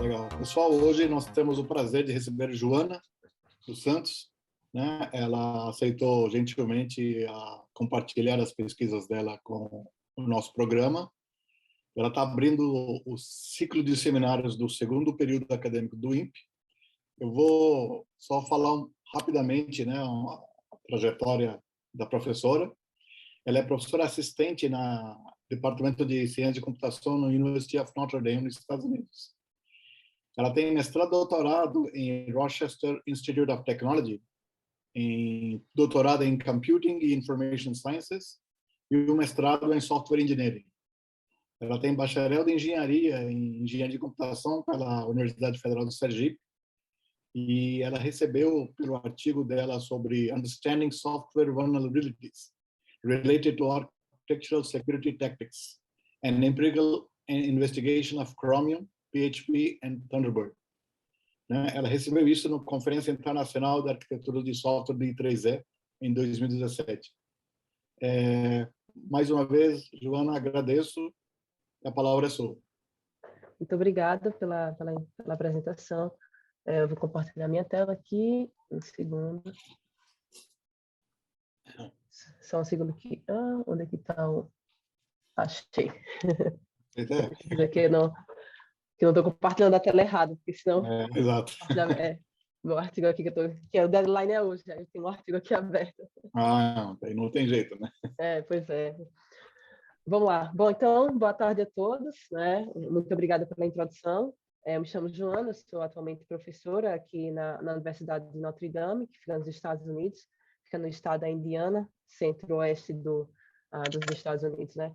Legal. Pessoal, hoje nós temos o prazer de receber Joana dos Santos, né? Ela aceitou gentilmente compartilhar as pesquisas dela com o nosso programa. Ela está abrindo o ciclo de seminários do segundo período acadêmico do INPE. Eu vou só falar rapidamente, né, a trajetória da professora. Ela é professora assistente no Departamento de Ciência de Computação no University of Notre Dame, nos Estados Unidos. Ela tem mestrado e doutorado em Rochester Institute of Technology, em doutorado em Computing e Information Sciences e um mestrado em Software Engineering. Ela tem bacharel de Engenharia em Engenharia de Computação pela Universidade Federal do Sergipe e ela recebeu pelo artigo dela sobre Understanding Software Vulnerabilities Related to Architectural Security Tactics and Empirical Investigation of Chromium, PHP and Thunderbird. Ela recebeu isso na Conferência Internacional da Arquitetura de Software de I3E em 2017. Mais uma vez, Joana, agradeço. A palavra é sua. Muito obrigada pela apresentação. Eu vou compartilhar minha tela aqui, um segundo. Só um segundo aqui. Onde é que está o... Achei. Que eu não estou compartilhando a tela errada, porque senão... Exato. Meu artigo aqui, que o deadline é hoje, aí tem um artigo aqui aberto. Não tem jeito, né? Pois é. Vamos lá. Bom, então, boa tarde a todos, né? Muito obrigada pela introdução. Eu me chamo Joana, sou atualmente professora aqui na Universidade de Notre Dame, que fica nos Estados Unidos, fica no estado da Indiana, centro-oeste dos Estados Unidos, né?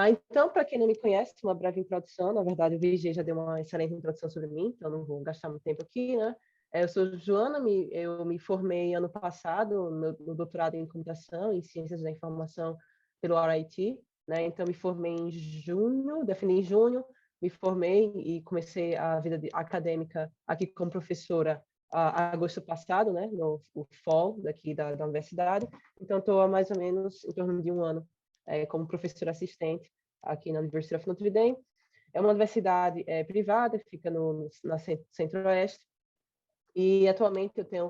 Então, para quem não me conhece, uma breve introdução. Na verdade, o VG já deu uma excelente introdução sobre mim, então não vou gastar muito tempo aqui, né? Eu sou Joana, eu me formei ano passado no doutorado em computação, em ciências da informação pelo RIT, né? Então, me formei em junho, defini em junho, me formei e comecei a vida acadêmica aqui como professora agosto passado, né? No fall daqui da universidade. Então, estou há mais ou menos em torno de um ano como professora assistente aqui na University of Notre Dame. É uma universidade privada, fica na centro-oeste, e atualmente eu tenho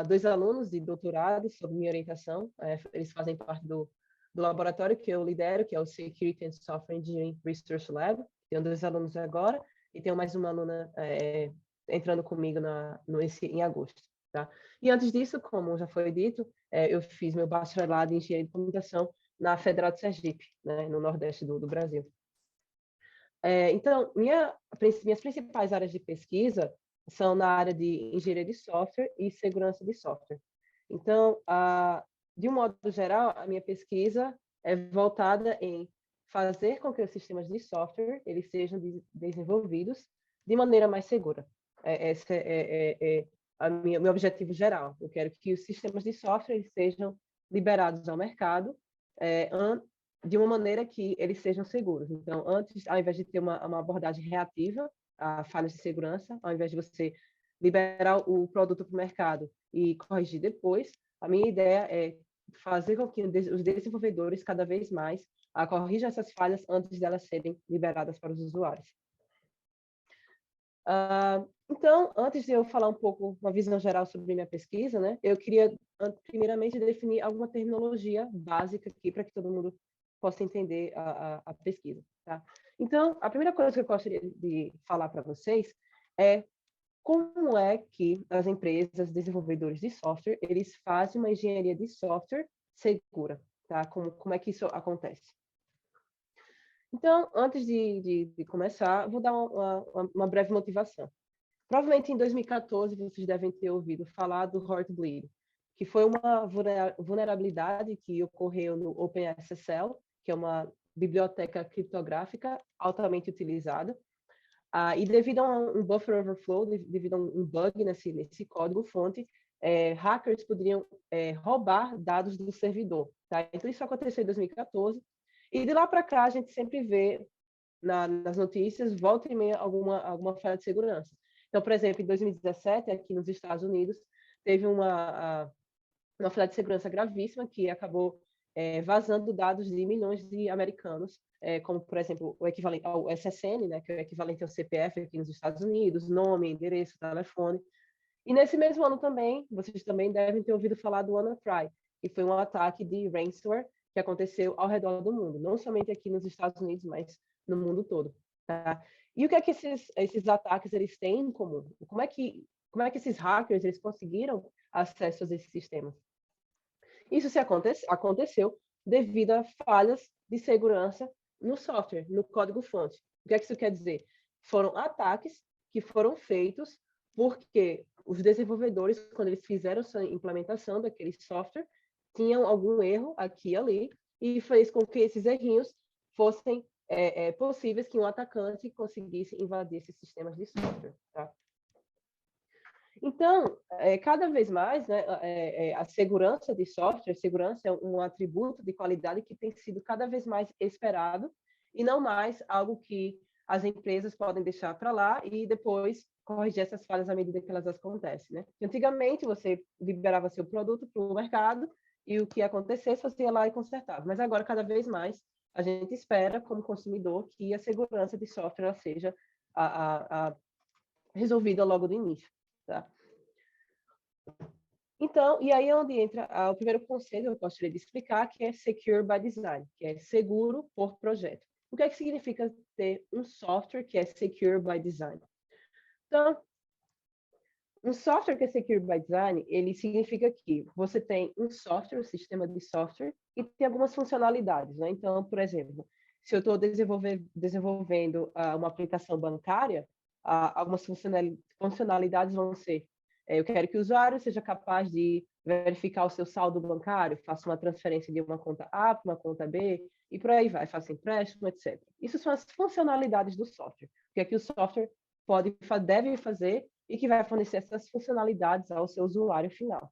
2 alunos de doutorado sob minha orientação. Eles fazem parte do laboratório que eu lidero, que é o Security and Software Engineering Research Lab. Tenho 2 alunos agora e tenho mais uma aluna entrando comigo em agosto. Tá? E antes disso, como já foi dito, eu fiz meu bacharelado em Engenharia de Computação na Federal de Sergipe, né, no nordeste do Brasil. Então, minhas principais áreas de pesquisa são na área de engenharia de software e segurança de software. Então, de um modo geral, a minha pesquisa é voltada em fazer com que os sistemas de software eles sejam desenvolvidos de maneira mais segura. Esse é meu objetivo geral. Eu quero que os sistemas de software eles sejam liberados ao mercado de uma maneira que eles sejam seguros. Então, antes, ao invés de ter uma abordagem reativa a falhas de segurança, ao invés de você liberar o produto para o mercado e corrigir depois, a minha ideia é fazer com que os desenvolvedores cada vez mais corrijam essas falhas antes delas serem liberadas para os usuários. Então, antes de eu falar um pouco, uma visão geral sobre minha pesquisa, né, eu queria, primeiramente, definir alguma terminologia básica aqui para que todo mundo possa entender a pesquisa. Tá? Então, a primeira coisa que eu gostaria de falar para vocês é como é que as empresas, desenvolvedores de software, eles fazem uma engenharia de software segura. Tá? Como é que isso acontece? Então, antes de começar, vou dar uma breve motivação. Provavelmente em 2014 vocês devem ter ouvido falar do Heartbleed, que foi uma vulnerabilidade que ocorreu no OpenSSL, que é uma biblioteca criptográfica altamente utilizada, e devido a um buffer overflow, devido a um bug nesse código-fonte, hackers poderiam roubar dados do servidor. Tá? Então, isso aconteceu em 2014, e de lá para cá a gente sempre vê nas notícias, volta e meia, alguma falha de segurança. Então, por exemplo, em 2017, aqui nos Estados Unidos, teve uma falha de segurança gravíssima que acabou vazando dados de milhões de americanos, como, por exemplo, o equivalente ao SSN, né, que é o equivalente ao CPF aqui nos Estados Unidos, nome, endereço, telefone. E nesse mesmo ano também, vocês também devem ter ouvido falar do WannaCry, que foi um ataque de ransomware que aconteceu ao redor do mundo, não somente aqui nos Estados Unidos, mas no mundo todo. Tá? E o que é que esses ataques eles têm em comum? Como é que esses hackers eles conseguiram acesso a esses sistemas? Isso aconteceu devido a falhas de segurança no software, no código-fonte. O que é que isso quer dizer? Foram ataques que foram feitos porque os desenvolvedores, quando eles fizeram a implementação daquele software, tinham algum erro aqui e ali, e fez com que esses errinhos fossem possíveis que um atacante conseguisse invadir esses sistemas de software. Tá? Então, cada vez mais, né, a segurança de software, segurança é um atributo de qualidade que tem sido cada vez mais esperado e não mais algo que as empresas podem deixar para lá e depois corrigir essas falhas à medida que elas acontecem. Né? Antigamente, você liberava seu produto para o mercado e o que acontecesse, você ia lá e consertava. Mas agora, cada vez mais, a gente espera, como consumidor, que a segurança de software seja resolvida logo do início. Tá? Então, e aí é onde entra o primeiro conceito que eu gostaria de explicar, que é Secure by Design, que é seguro por projeto. O que é que significa ter um software que é Secure by Design? Então, um software que é Secure by Design, ele significa que você tem um software, um sistema de software, e tem algumas funcionalidades. Né? Então, por exemplo, se eu estou desenvolvendo uma aplicação bancária, algumas funcionalidades vão ser eu quero que o usuário seja capaz de verificar o seu saldo bancário, faça uma transferência de uma conta A para uma conta B, e por aí vai, faça empréstimo, etc. Isso são as funcionalidades do software. O que é que o software deve fazer e que vai fornecer essas funcionalidades ao seu usuário final.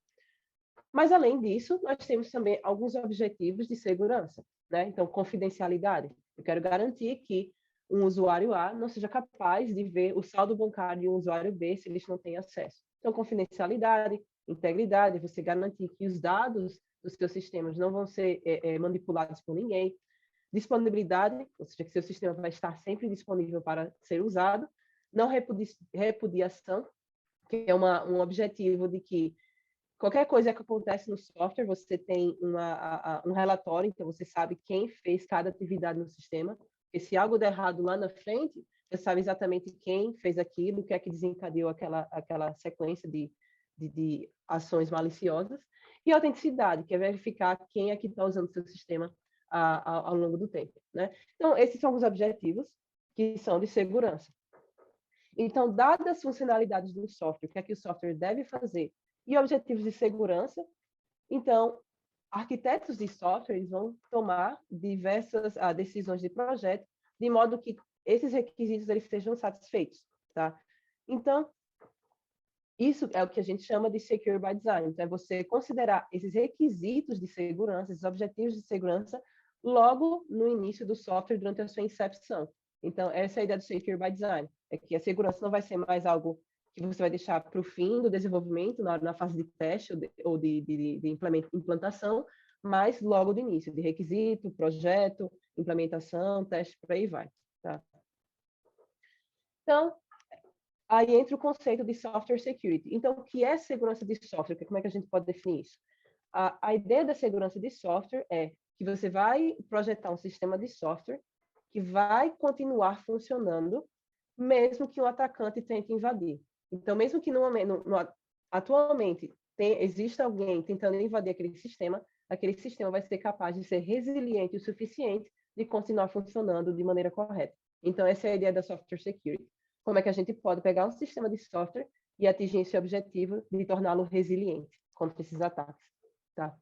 Mas, além disso, nós temos também alguns objetivos de segurança. Né? Então, confidencialidade. Eu quero garantir que um usuário A não seja capaz de ver o saldo bancário de um usuário B se eles não têm acesso. Então, confidencialidade, integridade, você garantir que os dados dos seus sistemas não vão ser manipulados por ninguém. Disponibilidade, ou seja, que seu sistema vai estar sempre disponível para ser usado. Não repudiação, que é um objetivo de que qualquer coisa que acontece no software, você tem um relatório, então você sabe quem fez cada atividade no sistema. E se algo der errado lá na frente, você sabe exatamente quem fez aquilo, o que é que desencadeou aquela sequência de ações maliciosas. E autenticidade, que é verificar quem é que está usando o seu sistema ao longo do tempo. Né? Então, esses são os objetivos que são de segurança. Então, dadas as funcionalidades do software, o que é que o software deve fazer, e objetivos de segurança, então, arquitetos de software vão tomar diversas decisões de projeto, de modo que esses requisitos eles sejam satisfeitos. Tá? Então, isso é o que a gente chama de Secure by Design. Então, é você considerar esses requisitos de segurança, esses objetivos de segurança, logo no início do software, durante a sua incepção. Então, essa é a ideia do Secure by Design. É que a segurança não vai ser mais algo que você vai deixar para o fim do desenvolvimento, na fase de teste ou de implantação, mas logo do início, de requisito, projeto, implementação, teste, por aí vai. Tá? Então, aí entra o conceito de software security. Então, o que é segurança de software? Como é que a gente pode definir isso? A ideia da segurança de software é que você vai projetar um sistema de software que vai continuar funcionando, mesmo que um atacante tente invadir. Então, mesmo que atualmente exista alguém tentando invadir aquele sistema vai ser capaz de ser resiliente o suficiente de continuar funcionando de maneira correta. Então, essa é a ideia da software security. Como é que a gente pode pegar um sistema de software e atingir esse objetivo de torná-lo resiliente contra esses ataques. Tá?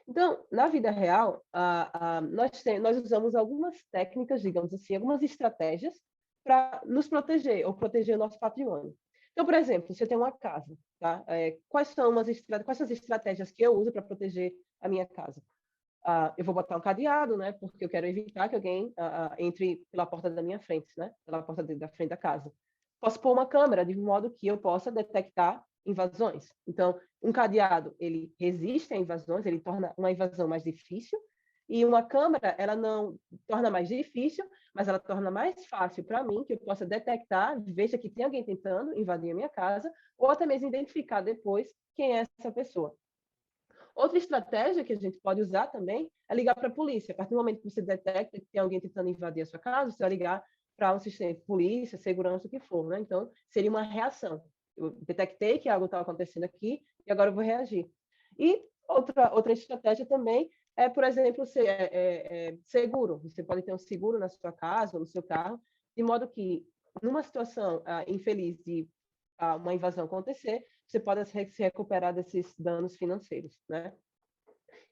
Então, na vida real, nós usamos algumas técnicas, digamos assim, algumas estratégias para nos proteger ou proteger o nosso patrimônio. Então, por exemplo, se eu tenho uma casa, tá? Quais são as estratégias que eu uso para proteger a minha casa? Eu vou botar um cadeado, né? Porque eu quero evitar que alguém entre pela porta da minha frente, né? Pela porta da frente da casa. Posso pôr uma câmera de modo que eu possa detectar invasões. Então, um cadeado, ele resiste a invasões, ele torna uma invasão mais difícil, e uma câmera, ela não torna mais difícil, mas ela torna mais fácil para mim, que eu possa detectar, veja que tem alguém tentando invadir a minha casa, ou até mesmo identificar depois quem é essa pessoa. Outra estratégia que a gente pode usar também é ligar para a polícia. A partir do momento que você detecta que tem alguém tentando invadir a sua casa, você vai ligar para um sistema de polícia, segurança, o que for, né? Então, seria uma reação. Eu detectei que algo estava acontecendo aqui e agora eu vou reagir. E outra estratégia também é, por exemplo, seguro. Você pode ter um seguro na sua casa ou no seu carro, de modo que, numa situação infeliz de uma invasão acontecer, você pode se recuperar desses danos financeiros, né?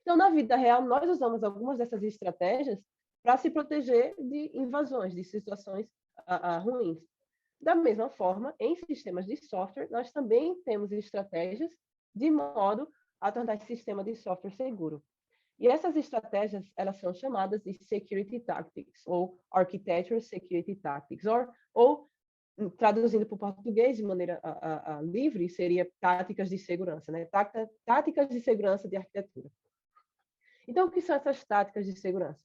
Então, na vida real, nós usamos algumas dessas estratégias para se proteger de invasões, de situações ruins. Da mesma forma, em sistemas de software, nós também temos estratégias de modo a tornar esse sistema de software seguro. E essas estratégias, elas são chamadas de Security Tactics, ou Architecture Security Tactics, ou traduzindo para o português de maneira livre, seria táticas de segurança, né? Táticas de segurança de arquitetura. Então, o que são essas táticas de segurança?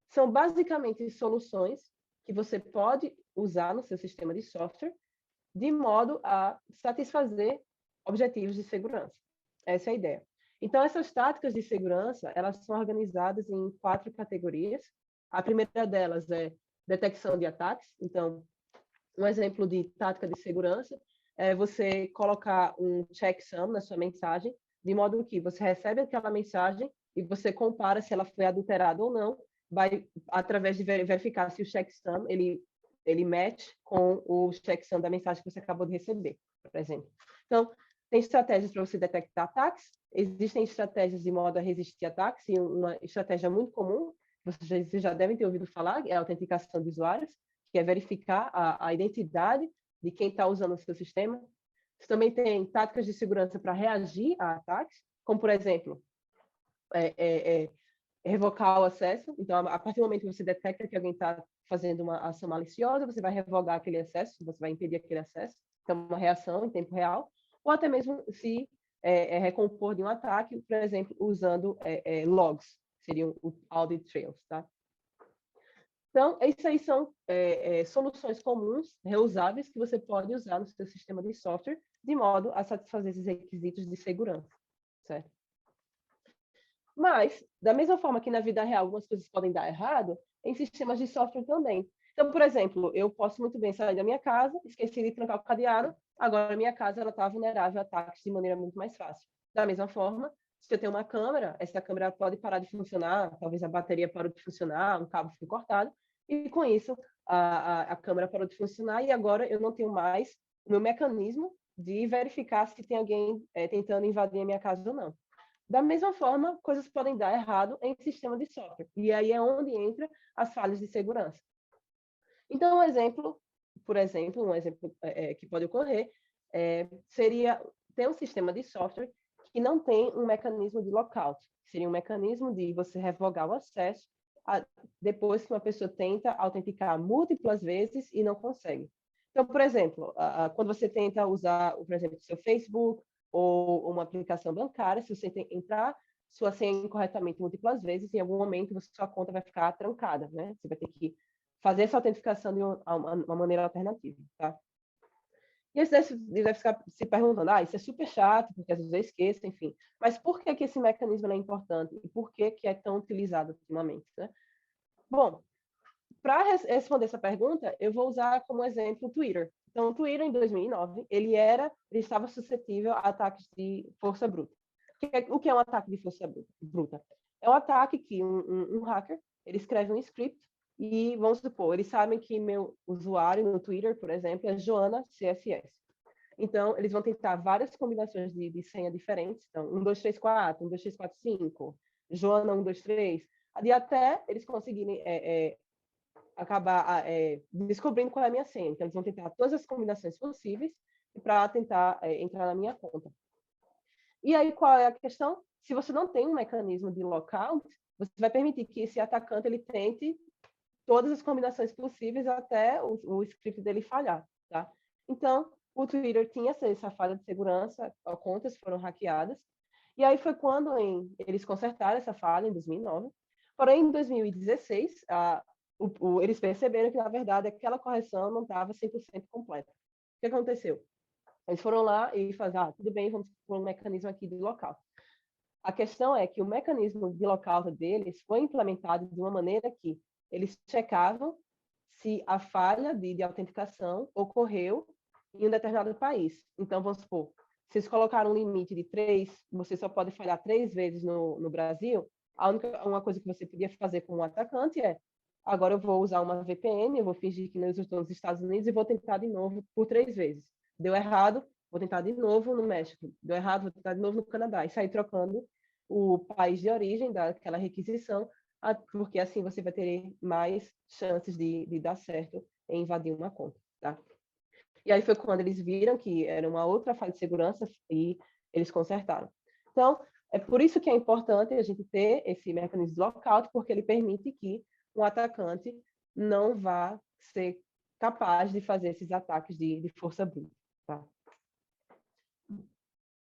São basicamente soluções que você pode usar no seu sistema de software de modo a satisfazer objetivos de segurança. Essa é a ideia. Então, essas táticas de segurança, elas são organizadas em 4 categorias. A primeira delas é detecção de ataques. Então, um exemplo de tática de segurança é você colocar um checksum na sua mensagem, de modo que você recebe aquela mensagem e você compara se ela foi adulterada ou não, vai através de verificar se o checksum ele match com o checksum da mensagem que você acabou de receber, por exemplo. Então, tem estratégias para você detectar ataques, existem estratégias de modo a resistir a ataques, e uma estratégia muito comum, vocês já devem ter ouvido falar, é a autenticação de usuários, que é verificar a identidade de quem está usando o seu sistema. Você também tem táticas de segurança para reagir a ataques, como, por exemplo, revocar o acesso. Então, a partir do momento que você detecta que alguém está fazendo uma ação maliciosa, você vai revogar aquele acesso, você vai impedir aquele acesso. Então, uma reação em tempo real. Ou até mesmo se recompor de um ataque, por exemplo, usando logs, seriam o audit trails, tá? Então, isso aí são soluções comuns, reusáveis, que você pode usar no seu sistema de software, de modo a satisfazer esses requisitos de segurança, certo? Mas, da mesma forma que na vida real algumas coisas podem dar errado, em sistemas de software também. Então, por exemplo, eu posso muito bem sair da minha casa, esqueci de trancar o cadeado, agora a minha casa está vulnerável a ataques de maneira muito mais fácil. Da mesma forma, se eu tenho uma câmera, essa câmera pode parar de funcionar, talvez a bateria parou de funcionar, um cabo foi cortado, e com isso a câmera parou de funcionar e agora eu não tenho mais o meu mecanismo de verificar se tem alguém tentando invadir a minha casa ou não. Da mesma forma, coisas podem dar errado em sistema de software. E aí é onde entra as falhas de segurança. Então, um exemplo que pode ocorrer seria ter um sistema de software que não tem um mecanismo de lockout. Seria um mecanismo de você revogar o acesso depois que uma pessoa tenta autenticar múltiplas vezes e não consegue. Então, por exemplo, quando você tenta usar, por exemplo, o seu Facebook, ou uma aplicação bancária, se você entrar sua senha incorretamente múltiplas vezes, em algum momento sua conta vai ficar trancada, né? Você vai ter que fazer essa autenticação de uma maneira alternativa, tá? E aí você deve ficar se perguntando, isso é super chato, porque às vezes eu esqueço, enfim. Mas por que esse mecanismo é importante? E por que é tão utilizado ultimamente, né? Bom, para responder essa pergunta, eu vou usar como exemplo o Twitter. Então, o Twitter, em 2009, ele estava suscetível a ataques de força bruta. O que é um ataque de força bruta? É um ataque que um hacker, ele escreve um script e, vamos supor, eles sabem que meu usuário no Twitter, por exemplo, é Joana CSS. Então, eles vão tentar várias combinações de senha diferentes. Então, 1, 2, 3, 4, 1, 2, 3, 4, 5, Joana 1, 2, 3, e até eles conseguirem acabar descobrindo qual é a minha senha. Então, eles vão tentar todas as combinações possíveis para tentar entrar na minha conta. E aí, qual é a questão? Se você não tem um mecanismo de lockout, você vai permitir que esse atacante ele tente todas as combinações possíveis até o script dele falhar, tá? Então, o Twitter tinha essa falha de segurança, contas foram hackeadas, e aí foi quando eles consertaram essa falha, em 2009. Porém, em 2016, eles perceberam que, na verdade, aquela correção não estava 100% completa. O que aconteceu? Eles foram lá e falaram, tudo bem, vamos pôr um mecanismo aqui de lockout. A questão é que o mecanismo de lockout deles foi implementado de uma maneira que eles checavam se a falha de autenticação ocorreu em um determinado país. Então, vamos supor, se eles colocaram um limite de 3, você só pode falhar 3 vezes no Brasil, uma coisa que você podia fazer com o atacante é, agora eu vou usar uma VPN, eu vou fingir que eu estou nos Estados Unidos e vou tentar de novo por 3 vezes. Deu errado, vou tentar de novo no México. Deu errado, vou tentar de novo no Canadá. E sair trocando o país de origem daquela requisição, porque assim você vai ter mais chances de dar certo em invadir uma conta, tá? E aí foi quando eles viram que era uma outra falha de segurança e eles consertaram. Então, é por isso que é importante a gente ter esse mecanismo de lockout, porque ele permite que um atacante não vá ser capaz de fazer esses ataques de força bruta, tá?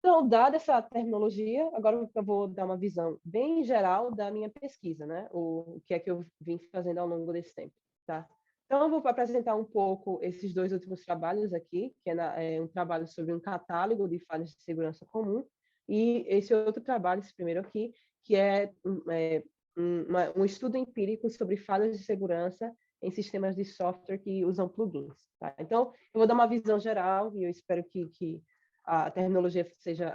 Então, dada essa terminologia, agora eu vou dar uma visão bem geral da minha pesquisa, né? O que é que eu vim fazendo ao longo desse tempo, tá? Então, eu vou apresentar um pouco esses 2 últimos trabalhos aqui, que é um trabalho sobre um catálogo de falhas de segurança comum, e esse outro trabalho, esse primeiro aqui, que é um estudo empírico sobre falhas de segurança em sistemas de software que usam plugins, tá? Então, eu vou dar uma visão geral e eu espero que a terminologia seja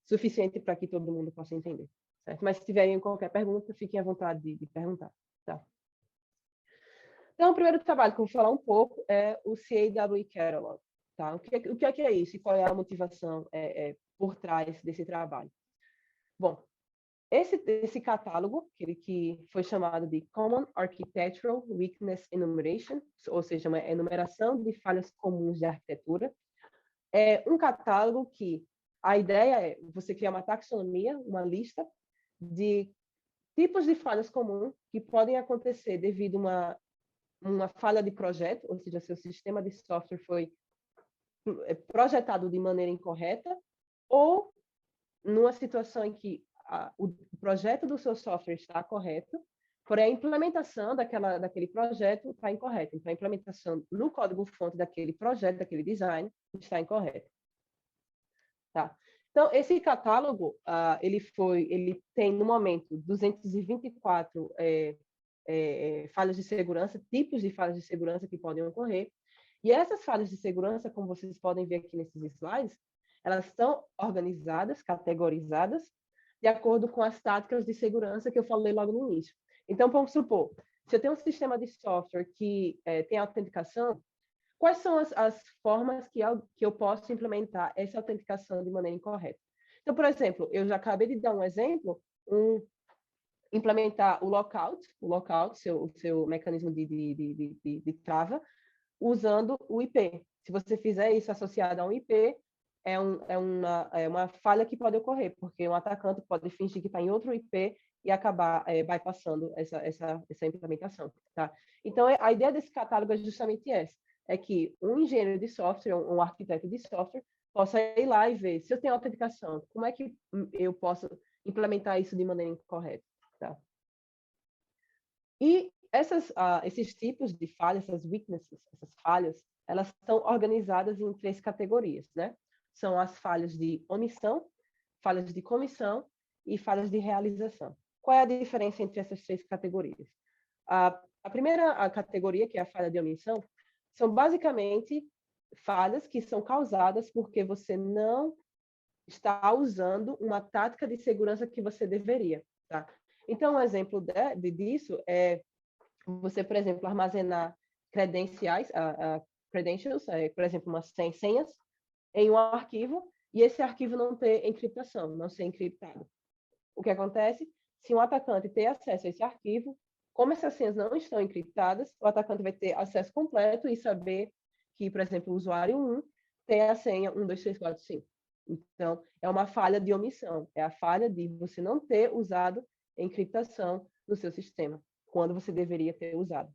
suficiente para que todo mundo possa entender, certo? Mas se tiverem qualquer pergunta, fiquem à vontade de perguntar, tá? Então, o primeiro trabalho que eu vou falar um pouco é o CAWE Catalog, tá? O que é isso e qual é a motivação por trás desse trabalho? Bom, esse catálogo, que foi chamado de Common Architectural Weakness Enumeration, ou seja, uma enumeração de falhas comuns de arquitetura, é um catálogo que a ideia é você criar uma taxonomia, uma lista de tipos de falhas comuns que podem acontecer devido a uma falha de projeto, ou seja, seu sistema de software foi projetado de maneira incorreta, ou numa situação em que o projeto do seu software está correto, porém a implementação daquele projeto está incorreta. Então, a implementação no código-fonte daquele projeto, daquele design, está incorreta. Tá? Então, esse catálogo, ele tem, no momento, 224 falhas de segurança, tipos de falhas de segurança que podem ocorrer. E essas falhas de segurança, como vocês podem ver aqui nesses slides, elas estão organizadas, categorizadas, de acordo com as táticas de segurança que eu falei logo no início. Então, vamos supor, se eu tenho um sistema de software que tem autenticação, quais são as formas que eu posso implementar essa autenticação de maneira incorreta? Então, por exemplo, eu já acabei de dar um exemplo, implementar o lockout, o seu mecanismo de trava, usando o IP. Se você fizer isso associado a um IP, é uma falha que pode ocorrer, porque um atacante pode fingir que está em outro IP e acabar bypassando essa implementação. Tá? Então, a ideia desse catálogo é justamente essa, é que um engenheiro de software, um arquiteto de software, possa ir lá e ver, se eu tenho autenticação, como é que eu posso implementar isso de maneira incorreta? Tá? E esses tipos de falhas, essas weaknesses, essas falhas, elas estão organizadas em 3 categorias, né? São as falhas de omissão, falhas de comissão e falhas de realização. Qual é a diferença entre essas 3 categorias? A primeira categoria, que é a falha de omissão, são basicamente falhas que são causadas porque você não está usando uma tática de segurança que você deveria, tá? Então, um exemplo disso é você, por exemplo, armazenar credenciais, credentials, por exemplo, umas senhas, em um arquivo, e esse arquivo não ter encriptação, não ser encriptado. O que acontece? Se um atacante ter acesso a esse arquivo, como essas senhas não estão encriptadas, o atacante vai ter acesso completo e saber que, por exemplo, o usuário 1 tem a senha 1, 2, 3, 4, 5. Então, é uma falha de omissão, é a falha de você não ter usado encriptação no seu sistema, quando você deveria ter usado.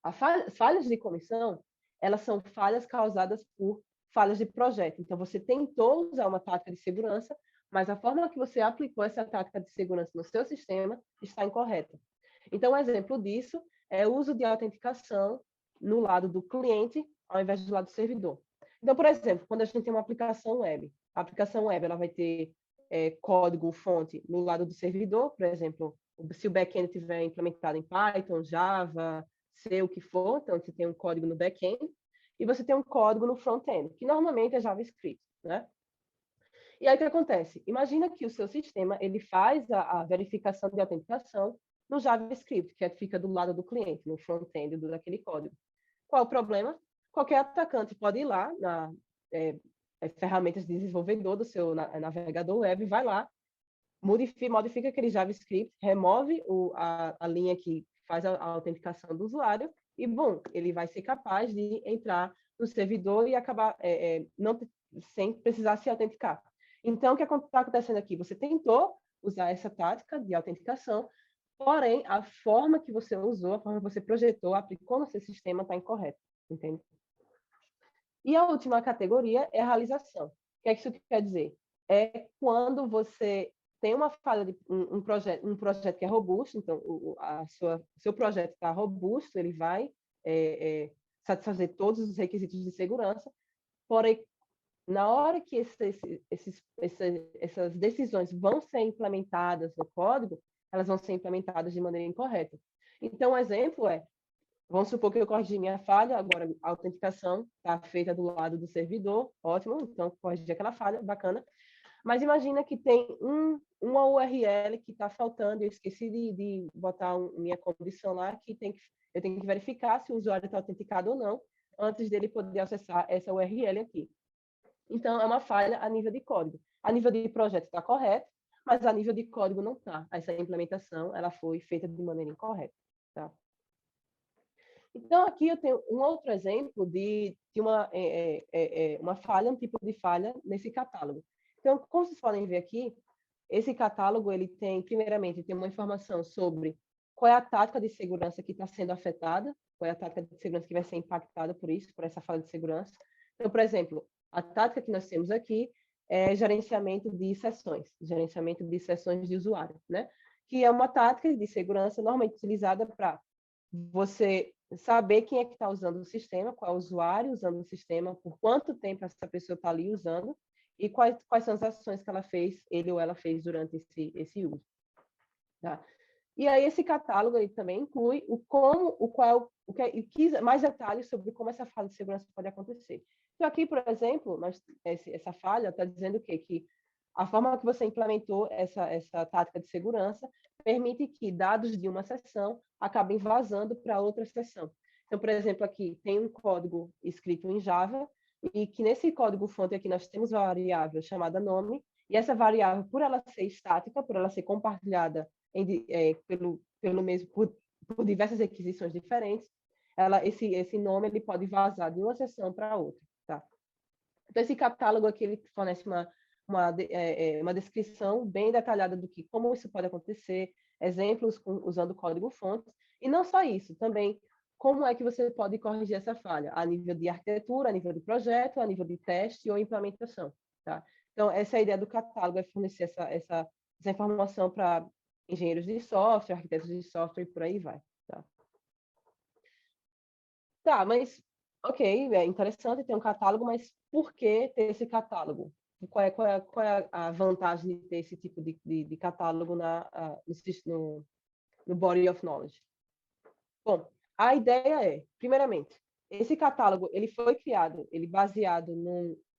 As falhas de comissão, elas são falhas causadas por falhas de projeto. Então, você tentou usar uma tática de segurança, mas a forma que você aplicou essa tática de segurança no seu sistema está incorreta. Então, um exemplo disso é o uso de autenticação no lado do cliente, ao invés do lado do servidor. Então, por exemplo, quando a gente tem uma aplicação web, a aplicação web ela vai ter código-fonte no lado do servidor, por exemplo, se o back-end estiver implementado em Python, Java, C, o que for, então você tem um código no back-end, e você tem um código no front-end, que normalmente é JavaScript, né? E aí o que acontece? Imagina que o seu sistema ele faz a verificação de autenticação no JavaScript, que fica do lado do cliente, no front-end daquele código. Qual é o problema? Qualquer atacante pode ir lá na ferramentas de desenvolvedor do seu navegador web, vai lá, modifica aquele JavaScript, remove a linha que faz a autenticação do usuário e, bom, ele vai ser capaz de entrar no servidor e acabar sem precisar se autenticar. Então, o que está acontecendo aqui? Você tentou usar essa tática de autenticação, porém, a forma que você usou, a forma que você projetou, aplicou no seu sistema está incorreta, entende? E a última categoria é a realização. O que é que isso quer dizer? É quando você tem uma falha de um projeto que é robusto, então seu projeto está robusto, ele vai satisfazer todos os requisitos de segurança, porém, na hora que essas decisões vão ser implementadas no código, elas vão ser implementadas de maneira incorreta. Então, um exemplo vamos supor que eu corrigi minha falha, agora a autenticação está feita do lado do servidor, ótimo, então corrigi aquela falha, bacana. Mas imagina que tem uma URL que está faltando, eu esqueci de botar minha condição lá, que eu tenho que verificar se o usuário está autenticado ou não, antes dele poder acessar essa URL aqui. Então, é uma falha a nível de código. A nível de projeto está correto, mas a nível de código não está. Essa implementação ela foi feita de maneira incorreta. Tá? Então, aqui eu tenho um outro exemplo de uma falha, um tipo de falha nesse catálogo. Então, como vocês podem ver aqui, esse catálogo, ele tem, primeiramente, tem uma informação sobre qual é a tática de segurança que está sendo afetada, qual é a tática de segurança que vai ser impactada por isso, por essa falha de segurança. Então, por exemplo, a tática que nós temos aqui é gerenciamento de sessões de usuário, né? Que é uma tática de segurança normalmente utilizada para você saber quem é que está usando o sistema, qual é o usuário usando o sistema, por quanto tempo essa pessoa está ali usando e quais são as ações que ela fez, ele ou ela fez durante esse uso. Tá? E aí esse catálogo ele também inclui mais detalhes sobre como essa falha de segurança pode acontecer. Então aqui, por exemplo, essa falha está dizendo o quê? Que a forma que você implementou essa tática de segurança permite que dados de uma seção acabem vazando para outra seção. Então, por exemplo, aqui tem um código escrito em Java e que nesse código-fonte aqui nós temos uma variável chamada nome e essa variável, por ela ser estática, por ela ser compartilhada por diversas requisições diferentes, esse nome ele pode vazar de uma seção para outra. Tá? Então, esse catálogo aqui ele fornece uma descrição bem detalhada como isso pode acontecer, exemplos usando código-fonte, e não só isso, também como é que você pode corrigir essa falha, a nível de arquitetura, a nível de projeto, a nível de teste ou implementação. Tá? Então, essa é a ideia do catálogo, é fornecer essa informação para engenheiros de software, arquitetos de software e por aí vai. Tá, mas, ok, é interessante ter um catálogo, mas por que ter esse catálogo? Qual é a vantagem de ter esse tipo de catálogo no body of knowledge? Bom, a ideia é, primeiramente, esse catálogo ele foi criado, ele baseado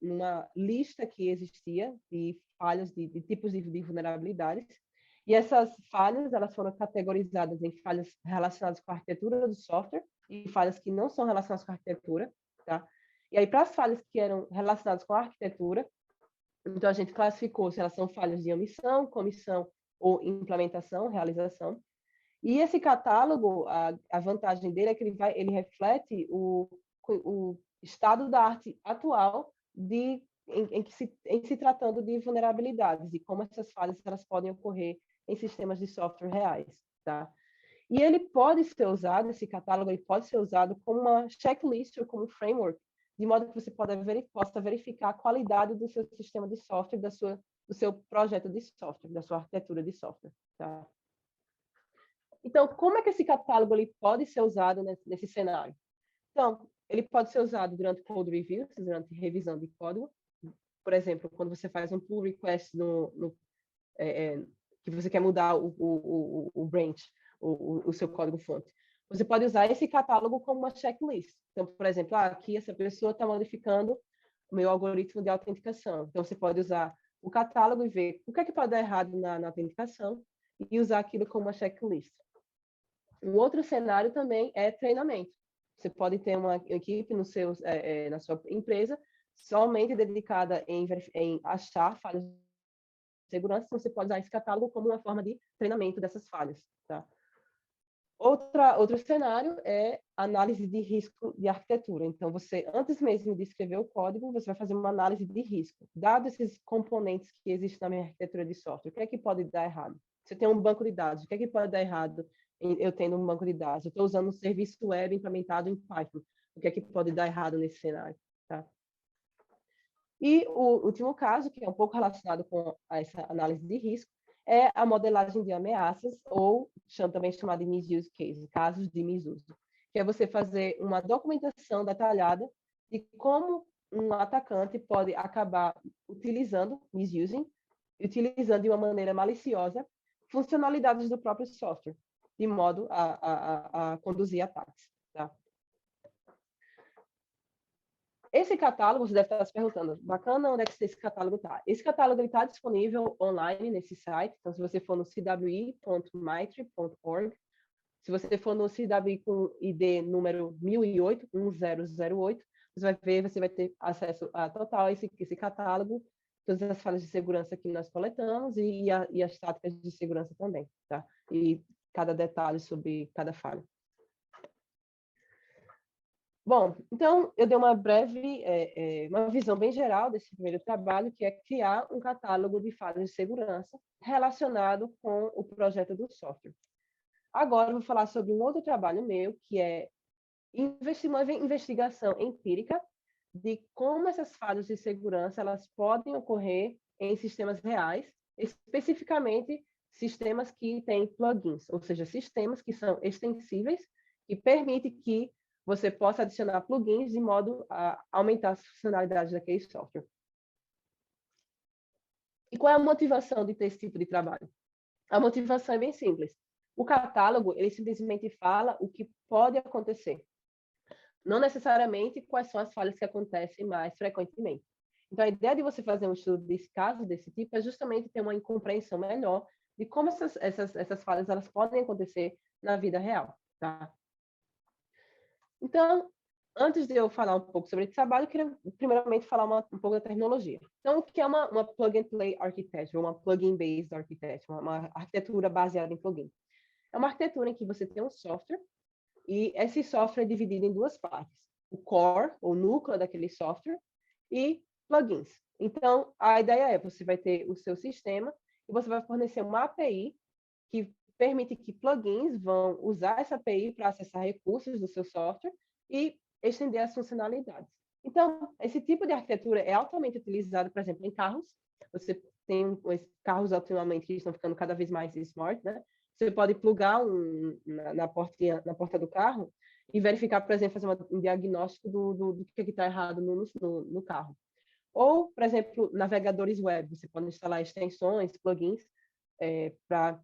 numa lista que existia de falhas, de tipos de vulnerabilidades, e essas falhas elas foram categorizadas em falhas relacionadas com a arquitetura do software e falhas que não são relacionadas com a arquitetura, tá? E aí, para as falhas que eram relacionadas com a arquitetura, então a gente classificou se elas são falhas de omissão, comissão ou implementação, realização. E esse catálogo, a vantagem dele é que ele reflete o estado da arte atual em se tratando de vulnerabilidades e como essas falhas elas podem ocorrer em sistemas de software reais, tá? E ele pode ser usado, esse catálogo ele pode ser usado como uma checklist ou como framework, de modo que você possa verificar a qualidade do seu sistema de software, do seu projeto de software, da sua arquitetura de software. Tá? Então, como é que esse catálogo ele pode ser usado nesse cenário? Então, ele pode ser usado durante code reviews, durante revisão de código. Por exemplo, quando você faz um pull request que você quer mudar o branch, o seu código-fonte. Você pode usar esse catálogo como uma checklist. Então, por exemplo, aqui essa pessoa está modificando o meu algoritmo de autenticação. Então, você pode usar o catálogo e ver o que é que pode dar errado na autenticação e usar aquilo como uma checklist. Um outro cenário também é treinamento. Você pode ter uma equipe na sua empresa somente dedicada em achar falhas de segurança, então você pode usar esse catálogo como uma forma de treinamento dessas falhas. Tá? Outro cenário é análise de risco de arquitetura. Então, você, antes mesmo de escrever o código, você vai fazer uma análise de risco. Dados esses componentes que existem na minha arquitetura de software, o que é que pode dar errado? Você tem um banco de dados, o que é que pode dar errado eu tendo um banco de dados? Eu estou usando um serviço web implementado em Python. O que é que pode dar errado nesse cenário? Tá? E o último caso, que é um pouco relacionado com essa análise de risco, é a modelagem de ameaças, ou também chamado de misuse case, casos de misuso, que é você fazer uma documentação detalhada de como um atacante pode acabar utilizando de uma maneira maliciosa, funcionalidades do próprio software, de modo a conduzir ataques. Tá? Esse catálogo, você deve estar se perguntando, bacana, onde é que esse catálogo está? Esse catálogo está disponível online nesse site, então se você for no cwi.mitre.org, se você for no CWI com ID número 1008, você vai ter acesso a total esse catálogo, todas as falhas de segurança que nós coletamos e as táticas de segurança também, tá? E cada detalhe sobre cada falha. Bom, então eu dei uma breve, uma visão bem geral desse primeiro trabalho, que é criar um catálogo de falhas de segurança relacionado com o projeto do software. Agora eu vou falar sobre um outro trabalho meu, que é uma investigação empírica de como essas falhas de segurança elas podem ocorrer em sistemas reais, especificamente sistemas que têm plugins, ou seja, sistemas que são extensíveis e permitem que você possa adicionar plugins de modo a aumentar as funcionalidades daquele software. E qual é a motivação de ter esse tipo de trabalho? A motivação é bem simples. O catálogo, ele simplesmente fala o que pode acontecer. Não necessariamente quais são as falhas que acontecem mais frequentemente. Então, a ideia de você fazer um estudo desse caso, desse tipo, é justamente ter uma compreensão melhor de como essas falhas elas podem acontecer na vida real. Tá? Então, antes de eu falar um pouco sobre esse trabalho, eu queria primeiramente falar um pouco da terminologia. Então, o que é uma plug-and-play architecture, uma plugin-based architecture, uma arquitetura baseada em plugin? É uma arquitetura em que você tem um software e esse software é dividido em duas partes. O core, o núcleo daquele software, e plugins. Então, a ideia é, você vai ter o seu sistema e você vai fornecer uma API que permite que plugins vão usar essa API para acessar recursos do seu software e estender as funcionalidades. Então, esse tipo de arquitetura é altamente utilizado, por exemplo, em carros. Você tem carros atualmente que estão ficando cada vez mais smart, né? Você pode plugar na porta do carro e verificar, por exemplo, fazer um diagnóstico do que está errado no carro. Ou, por exemplo, navegadores web. Você pode instalar extensões, plugins, para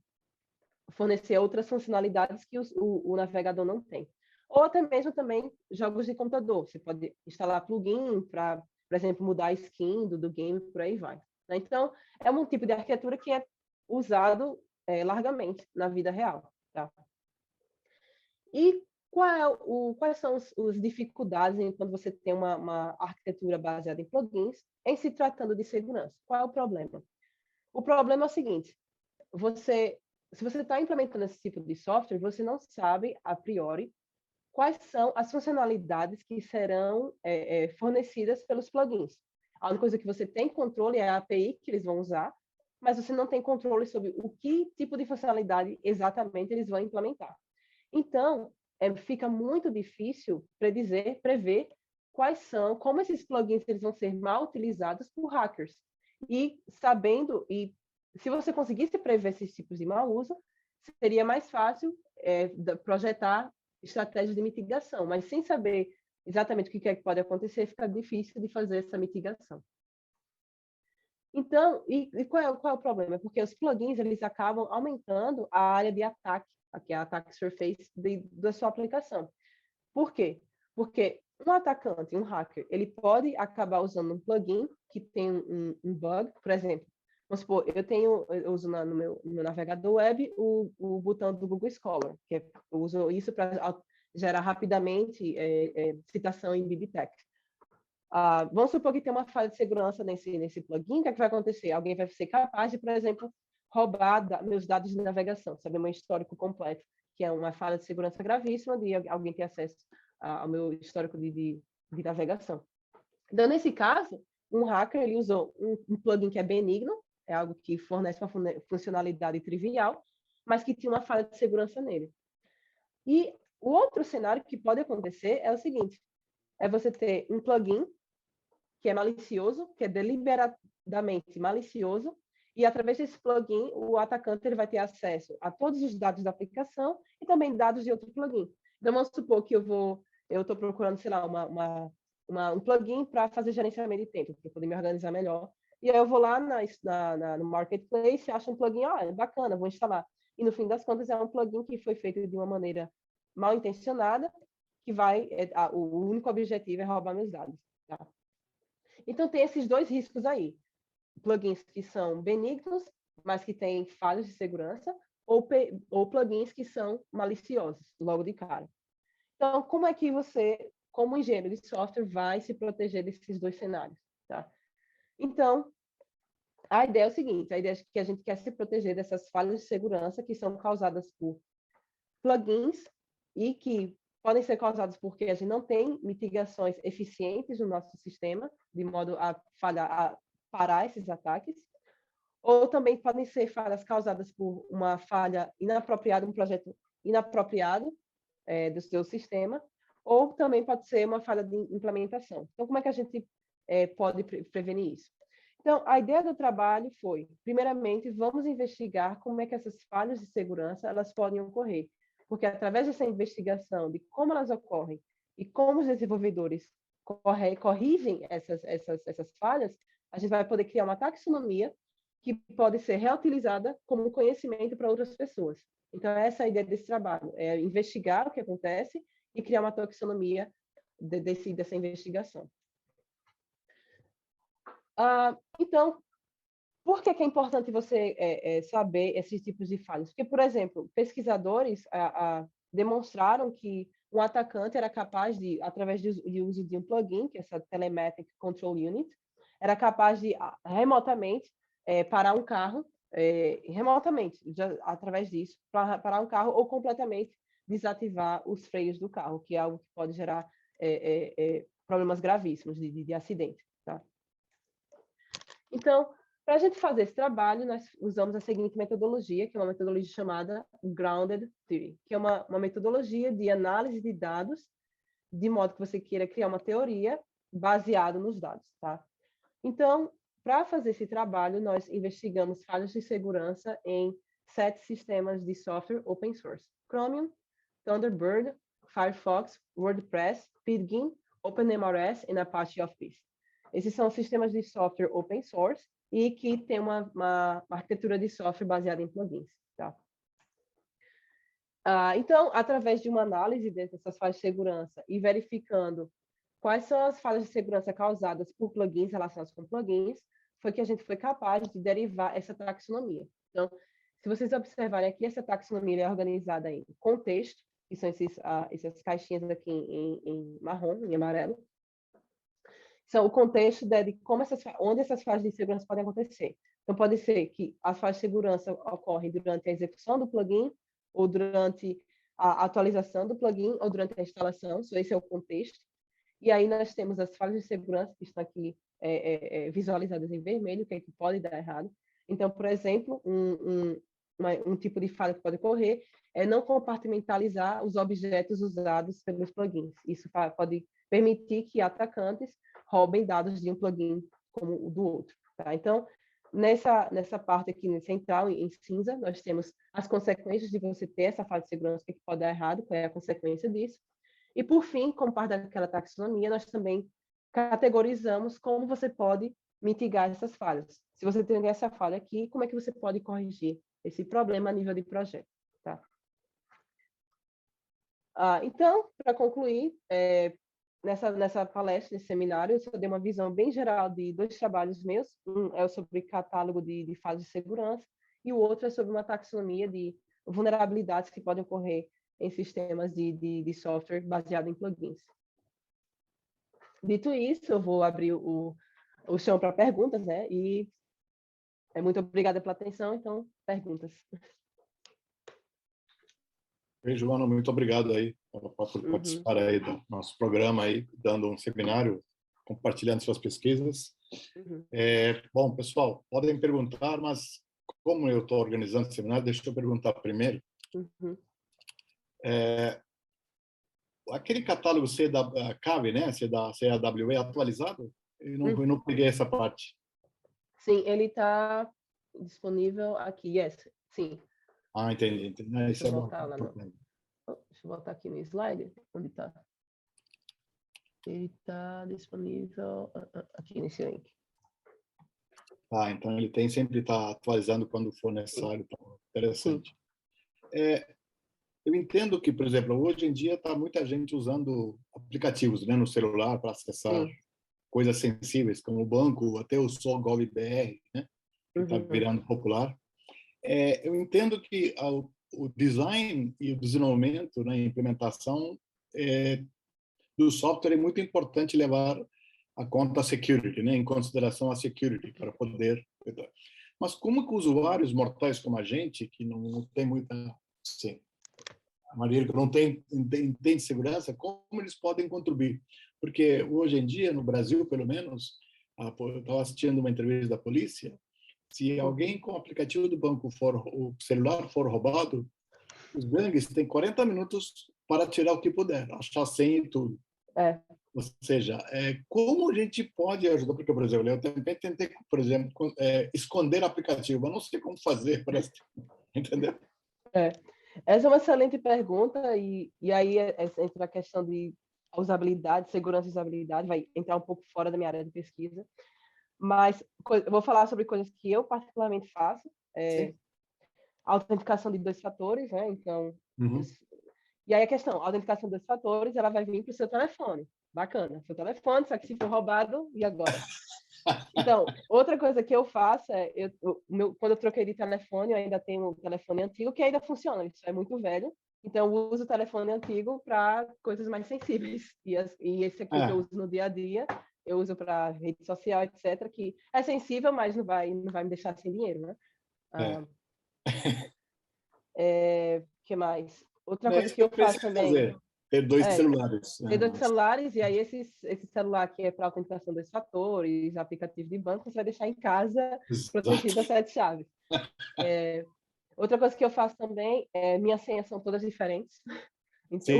fornecer outras funcionalidades que o navegador não tem. Ou até mesmo também jogos de computador. Você pode instalar plugin para, por exemplo, mudar a skin do game, por aí vai. Então, é um tipo de arquitetura que é usado largamente na vida real. Tá? E quais são as dificuldades quando você tem uma arquitetura baseada em plugins em se tratando de segurança? Qual é o problema? O problema é o seguinte, se você está implementando esse tipo de software, você não sabe, a priori, quais são as funcionalidades que serão fornecidas pelos plugins. A única coisa que você tem controle é a API que eles vão usar, mas você não tem controle sobre o que tipo de funcionalidade exatamente eles vão implementar. Então, fica muito difícil prever como esses plugins eles vão ser mal utilizados por hackers. E se você conseguisse prever esses tipos de mau uso, seria mais fácil projetar estratégias de mitigação, mas sem saber exatamente o que é que pode acontecer, fica difícil de fazer essa mitigação. Então, qual é o problema? Porque os plugins eles acabam aumentando a área de ataque, que é a attack surface da sua aplicação. Por quê? Porque um atacante, um hacker, ele pode acabar usando um plugin que tem um bug, por exemplo. Vamos supor, eu uso no meu navegador web o botão do Google Scholar, eu uso isso para gerar rapidamente citação em biblioteca. Vamos supor que tem uma falha de segurança nesse plugin, o que é que vai acontecer? Alguém vai ser capaz de, por exemplo, roubar meus dados de navegação, saber meu histórico completo, que é uma falha de segurança gravíssima de alguém ter acesso ao meu histórico de navegação. Então, nesse caso, um hacker ele usou um plugin que é benigno, é algo que fornece uma funcionalidade trivial, mas que tinha uma falha de segurança nele. E o outro cenário que pode acontecer é o seguinte, é você ter um plugin que é malicioso, que é deliberadamente malicioso, e através desse plugin, o atacante ele vai ter acesso a todos os dados da aplicação e também dados de outro plugin. Então, vamos supor que eu estou procurando, sei lá, um plugin para fazer gerenciamento de tempo, para poder me organizar melhor. E aí eu vou lá no Marketplace, acho um plugin, é bacana, vou instalar. E no fim das contas, é um plugin que foi feito de uma maneira mal intencionada, que o único objetivo é roubar meus dados. Tá? Então, tem esses dois riscos aí. Plugins que são benignos, mas que têm falhas de segurança, ou plugins que são maliciosos, logo de cara. Então, como é que você, como engenheiro de software, vai se proteger desses dois cenários? Tá? Então, a ideia é o seguinte, a ideia é que a gente quer se proteger dessas falhas de segurança que são causadas por plugins e que podem ser causados porque a gente não tem mitigações eficientes no nosso sistema, de modo a parar esses ataques, ou também podem ser falhas causadas por uma falha inapropriada, um projeto inapropriado do seu sistema, ou também pode ser uma falha de implementação. Então, como é que a gente pode prevenir isso? Então, a ideia do trabalho foi, primeiramente, vamos investigar como é que essas falhas de segurança elas podem ocorrer, porque através dessa investigação de como elas ocorrem e como os desenvolvedores corrigem essas falhas, a gente vai poder criar uma taxonomia que pode ser reutilizada como conhecimento para outras pessoas. Então, essa é a ideia desse trabalho, é investigar o que acontece e criar uma taxonomia dessa investigação. Então, por que é importante você saber esses tipos de falhas? Porque, por exemplo, pesquisadores demonstraram que um atacante era capaz de, através de uso de um plugin, que é essa Telematic Control Unit, era capaz de remotamente parar um carro, remotamente, através disso, parar um carro ou completamente desativar os freios do carro, que é algo que pode gerar problemas gravíssimos de acidente. Tá? Então, para a gente fazer esse trabalho, nós usamos a seguinte metodologia, que é uma metodologia chamada Grounded Theory, que é uma metodologia de análise de dados, de modo que você queira criar uma teoria baseada nos dados. Tá? Então, para fazer esse trabalho, nós investigamos falhas de segurança em 7 sistemas de software open source: Chromium, Thunderbird, Firefox, WordPress, Pidgin, OpenMRS e Apache Office. Esses são sistemas de software open source e que tem uma arquitetura de software baseada em plugins. Tá? Então, através de uma análise dessas falhas de segurança e verificando quais são as falhas de segurança causadas por plugins relacionados com plugins, foi que a gente foi capaz de derivar essa taxonomia. Então, se vocês observarem aqui, essa taxonomia é organizada em contexto, que são essas caixinhas aqui em marrom, em amarelo, são o contexto de onde essas falhas de segurança podem acontecer. Então, pode ser que as falhas de segurança ocorrem durante a execução do plugin, ou durante a atualização do plugin, ou durante a instalação. Esse é o contexto. E aí nós temos as falhas de segurança que estão aqui visualizadas em vermelho, que é que pode dar errado. Então, por exemplo, um um tipo de falha que pode ocorrer é não compartimentalizar os objetos usados pelos plugins. Isso pode permitir que atacantes roubem dados de um plugin como o do outro. Tá? Então, nessa parte aqui central, em cinza, nós temos as consequências de você ter essa falha de segurança, o que pode dar errado, qual é a consequência disso. E, por fim, como parte daquela taxonomia, nós também categorizamos como você pode mitigar essas falhas. Se você tem essa falha aqui, como é que você pode corrigir esse problema a nível de projeto? Tá? Então, para concluir, nessa palestra, nesse seminário, eu só dei uma visão bem geral de 2 trabalhos meus. Um é sobre catálogo de fases de segurança e o outro é sobre uma taxonomia de vulnerabilidades que podem ocorrer em sistemas de software baseado em plugins. Dito isso, eu vou abrir o chão para perguntas, né? E muito obrigada pela atenção. Então, perguntas. Joana, muito obrigado aí por participar aí do nosso programa aí, dando um seminário, compartilhando suas pesquisas. Bom, pessoal, podem perguntar, mas como eu estou organizando o seminário, deixa eu perguntar primeiro. Aquele catálogo CAB, né? CAWE atualizado? Eu não peguei essa parte. Sim, ele está disponível aqui, sim. Entendi. Isso é bom. Deixa eu voltar aqui no slide, onde está. Ele está disponível aqui nesse link. Então ele sempre está atualizando quando for necessário. Interessante. Eu entendo que, por exemplo, hoje em dia está muita gente usando aplicativos, né, no celular para acessar coisas sensíveis, como o banco, até o SOGOV-BR, né, que está virando popular. Eu entendo que o design e o desenvolvimento, né, a implementação do software é muito importante levar a conta a security, né, em consideração a security, para poder... Mas como que usuários mortais como a gente, que não tem muita... Sim, a maneira que não entende segurança, como eles podem contribuir? Porque hoje em dia, no Brasil, pelo menos, eu estava assistindo uma entrevista da polícia, se alguém com o aplicativo do banco o celular for roubado, os gangues têm 40 minutos para tirar o que puder, achar senha e tudo. Ou seja, como a gente pode ajudar? Porque, por exemplo, eu também tentei, por exemplo, esconder aplicativo, mas não sei como fazer, parece, entendeu? Essa é uma excelente pergunta, e aí entra a questão de usabilidade, segurança e usabilidade, vai entrar um pouco fora da minha área de pesquisa, mas eu vou falar sobre coisas que eu particularmente faço. A autenticação de 2 fatores, né? Então, e aí a questão, a autenticação de 2 fatores, ela vai vir para o seu telefone. Bacana, seu telefone, só que se for roubado, e agora? Então, outra coisa que eu faço é, quando eu troquei de telefone, eu ainda tenho um telefone antigo que ainda funciona, isso é muito velho, então eu uso o telefone antigo para coisas mais sensíveis, e esse aqui que eu uso no dia a dia, eu uso para rede social, etc., que é sensível, mas não vai me deixar sem dinheiro, né? Que mais? Outra coisa que eu faço também... Ter 2 celulares. Ter 2 celulares, e aí esse celular que é para autenticação 2 fatores, aplicativo de banco, você vai deixar em casa, protegido a 7 chaves. Outra coisa que eu faço também minhas senhas são todas diferentes. Então,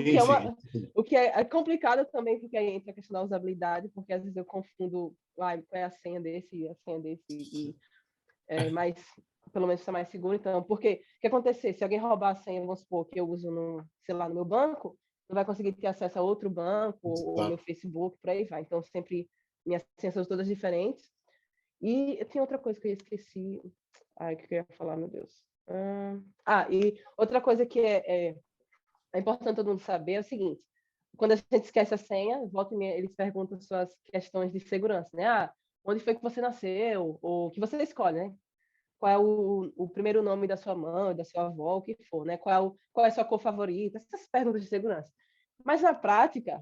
o que é complicado também, porque aí entra a questão da usabilidade, porque às vezes eu confundo qual é a senha desse e a senha desse, mas pelo menos está mais seguro. Então, porque o que acontecer? Se alguém roubar a senha, vamos supor, que eu uso no meu banco, não vai conseguir ter acesso a outro banco, ou meu Facebook, por aí vai. Então, sempre minhas senhas são todas diferentes. E tem outra coisa que eu esqueci. O que eu ia falar, meu Deus. E outra coisa que é importante todo mundo saber é o seguinte: quando a gente esquece a senha, volta e meia, eles perguntam suas questões de segurança, né? Onde foi que você nasceu? Ou que você escolhe, né? Qual é o primeiro nome da sua mãe, da sua avó, o que for, né? Qual é a sua cor favorita? Essas perguntas de segurança. Mas, na prática,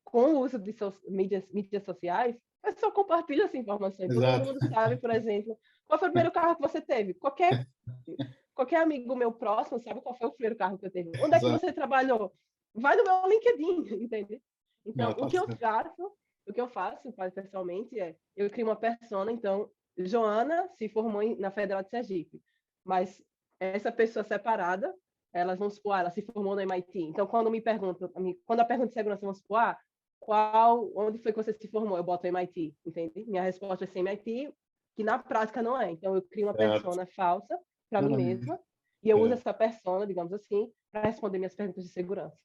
com o uso de mídias sociais, a pessoa compartilha essa informação. Então, todo mundo sabe, por exemplo, qual foi o primeiro carro que você teve. Qualquer amigo meu próximo sabe qual foi o primeiro carro que eu teve. Onde é que você trabalhou? Vai no meu LinkedIn, entende? Então, o que eu faço pessoalmente eu crio uma persona. Então, Joana se formou na Federal de Sergipe, mas essa pessoa separada, elas vão supor, ela se formou no MIT. Então, quando me perguntam, quando a pergunta de segurança, vamos supor, onde foi que você se formou? Eu boto MIT, entende? Minha resposta é ser MIT, que na prática não é. Então, eu crio uma persona falsa para mim mesma, e eu uso essa persona, digamos assim, para responder minhas perguntas de segurança.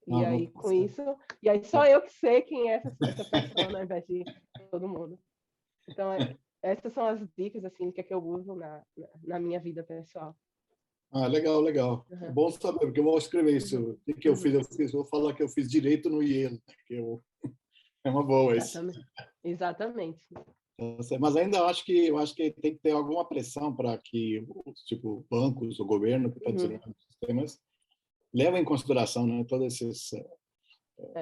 E aí, com isso, e aí só eu que sei quem é essa persona, ao invés de todo mundo. Então, essas são as dicas, assim, que eu uso na minha vida pessoal. Legal, legal. Uhum. É bom saber, porque eu vou escrever isso. O que eu fiz? Eu vou falar que eu fiz direito no Yale. É uma boa isso. Exatamente. Mas ainda eu acho que tem que ter alguma pressão para que, tipo, bancos, o governo que está desenvolvendo sistemas levem em consideração, né, todas essas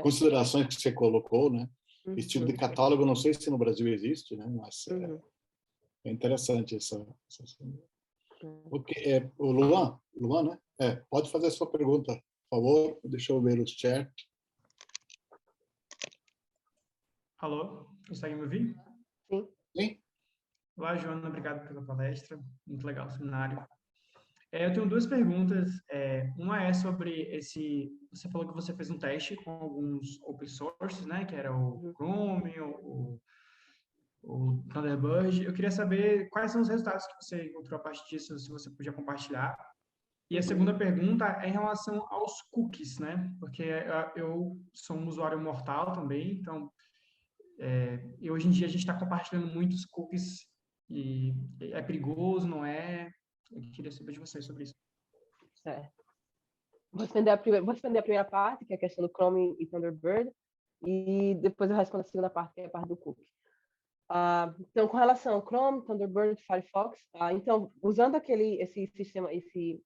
considerações que você colocou, né? Esse tipo de catálogo, não sei se no Brasil existe, né? Mas é interessante essa. Okay. O Luan, né? Pode fazer a sua pergunta, por favor. Deixa eu ver o chat. Alô, consegue me ouvir? Sim. Sim. Olá, Joana, obrigado pela palestra, muito legal o seminário. Eu tenho duas perguntas. Uma é sobre você falou que você fez um teste com alguns open sources, né? Que era o Chrome, o Thunderbird. Eu queria saber quais são os resultados que você encontrou a partir disso, se você podia compartilhar. E a segunda pergunta é em relação aos cookies, né? Porque eu sou um usuário mortal também, então e hoje em dia a gente está compartilhando muitos cookies e é perigoso, não é? Eu queria saber de vocês sobre isso. Certo. Vou responder a primeira parte, que é a questão do Chrome e Thunderbird, e depois eu respondo a segunda parte, que é a parte do cookie. Então, com relação ao Chrome, Thunderbird, Firefox, então, usando esse sistema, esse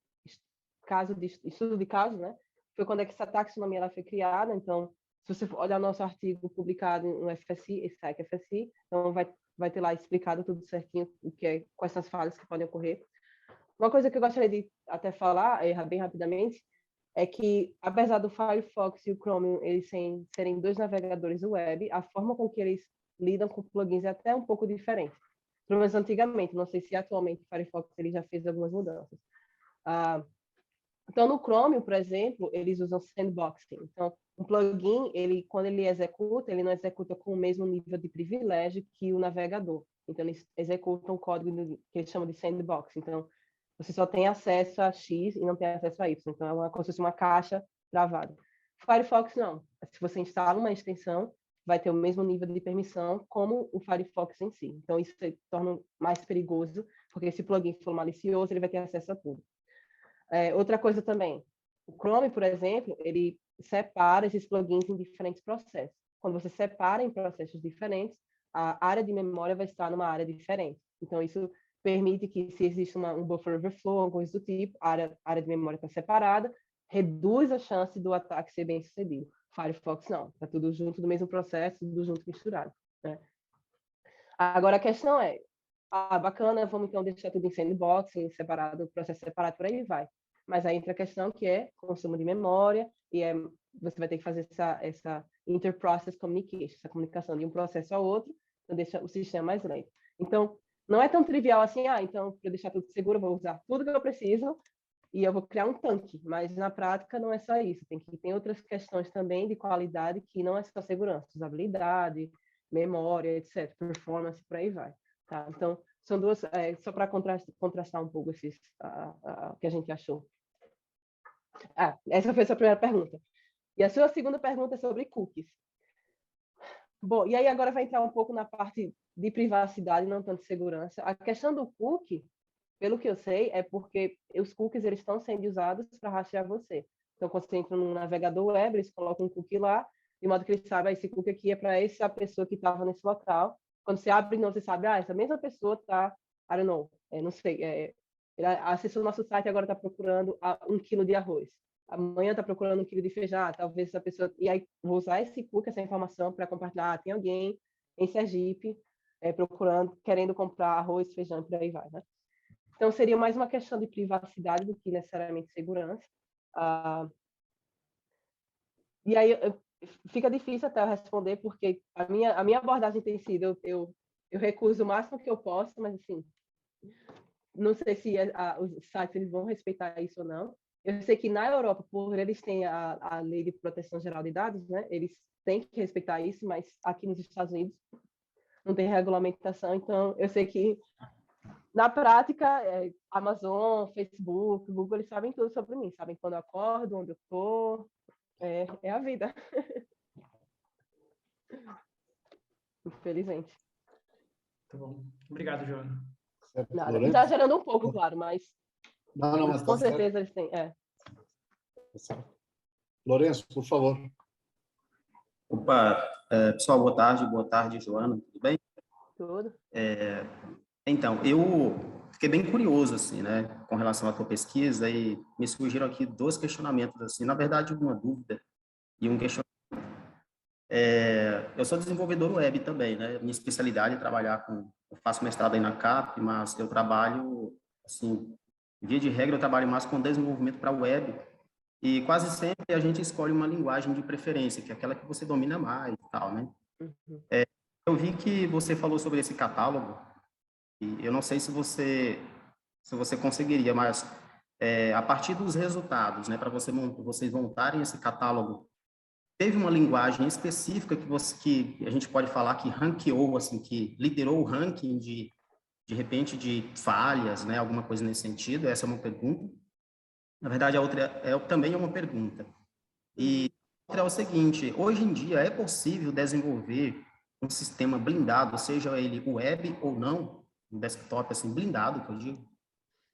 estudo de caso, né, foi quando essa taxonomia ela foi criada. Então, se você olhar o nosso artigo publicado no FSI, esse site FSI, então vai ter lá explicado tudo certinho quais são as falhas que podem ocorrer. Uma coisa que eu gostaria de até falar, bem rapidamente, é que, apesar do Firefox e o Chrome eles serem dois navegadores web, a forma com que eles lidam com plugins é até um pouco diferente. Pelo menos antigamente, não sei se atualmente o Firefox ele já fez algumas mudanças. Então, no Chrome, por exemplo, eles usam sandboxing. Então, um plugin, quando ele executa, ele não executa com o mesmo nível de privilégio que o navegador. Então, eles executam um código que eles chamam de sandbox. Então, você só tem acesso a X e não tem acesso a Y. Então, é como se fosse uma caixa travada. Firefox, não. Se você instala uma extensão, vai ter o mesmo nível de permissão como o Firefox em si. Então, isso torna mais perigoso, porque se o plugin for malicioso, ele vai ter acesso a tudo. Outra coisa também, o Chrome, por exemplo, ele separa esses plugins em diferentes processos. Quando você separa em processos diferentes, a área de memória vai estar numa área diferente. Então, isso permite que, se existe um buffer overflow, alguma coisa do tipo, a área de memória está separada, reduz a chance do ataque ser bem sucedido. Firefox não, está tudo junto do mesmo processo, tudo junto misturado, né? Agora, a questão é, bacana, vamos então deixar tudo em sandboxing, separado, processo separado, por aí vai. Mas aí entra a questão que é consumo de memória, e você vai ter que fazer essa inter-process communication, essa comunicação de um processo ao outro, então deixa o sistema mais lento. Então, não é tão trivial assim, então, para deixar tudo seguro, eu vou usar tudo que eu preciso e eu vou criar um tanque, mas na prática não é só isso, tem outras questões também de qualidade que não é só segurança, usabilidade, memória, etc., performance, por aí vai. Tá? Então, são duas, só para contrastar um pouco o que a gente achou. Essa foi a sua primeira pergunta. E a sua segunda pergunta é sobre cookies. Bom, e aí agora vai entrar um pouco na parte de privacidade, não tanto de segurança. A questão do cookie, pelo que eu sei, é porque os cookies eles estão sendo usados para rastrear você. Então, quando você entra no navegador web, eles colocam um cookie lá, de modo que eles sabem, esse cookie aqui é para essa pessoa que estava nesse local. Quando você abre, não, você sabe, essa mesma pessoa está, I don't know, não sei, acessou o nosso site e agora está procurando 1 quilo de arroz. Amanhã está procurando 1 quilo de feijão, talvez essa pessoa... E aí, vou usar esse cookie, essa informação, para compartilhar. Tem alguém em Sergipe procurando, querendo comprar arroz, feijão, por aí vai, né? Então, seria mais uma questão de privacidade do que necessariamente segurança. E aí, fica difícil até eu responder, porque a minha abordagem tem sido, eu recuso o máximo que eu posso, mas, assim, não sei se os sites eles vão respeitar isso ou não. Eu sei que na Europa, por eles têm a Lei de Proteção Geral de Dados, né? Eles têm que respeitar isso, mas aqui nos Estados Unidos não tem regulamentação. Então, eu sei que, na prática, Amazon, Facebook, Google, eles sabem tudo sobre mim. Sabem quando eu acordo, onde eu estou. É a vida. Infelizmente. Tá bom. Obrigado, Joana. Nada. Exagerando um pouco, claro, mas Não, mas com certeza eles têm. Lourenço, por favor. Opa, pessoal, boa tarde, Joana, tudo bem? Tudo. Então, eu fiquei bem curioso, assim, né, com relação à tua pesquisa, e me surgiram aqui dois questionamentos, assim, na verdade, uma dúvida e um questionamento. Eu sou desenvolvedor web também, né, minha especialidade é trabalhar eu faço mestrado aí na CAP, mas eu trabalho, assim, via de regra, eu trabalho mais com desenvolvimento para web, e quase sempre a gente escolhe uma linguagem de preferência, que é aquela que você domina mais e tal, né? Uhum. Eu vi que você falou sobre esse catálogo, e eu não sei se você conseguiria, mas a partir dos resultados, né, para vocês montarem esse catálogo, teve uma linguagem específica que a gente pode falar que ranqueou, assim, que liderou o ranking de repente, de falhas, né, alguma coisa nesse sentido? Essa é uma pergunta. Na verdade, a outra também é uma pergunta. E a outra é o seguinte: hoje em dia é possível desenvolver um sistema blindado, seja ele web ou não, um desktop assim blindado, que eu digo?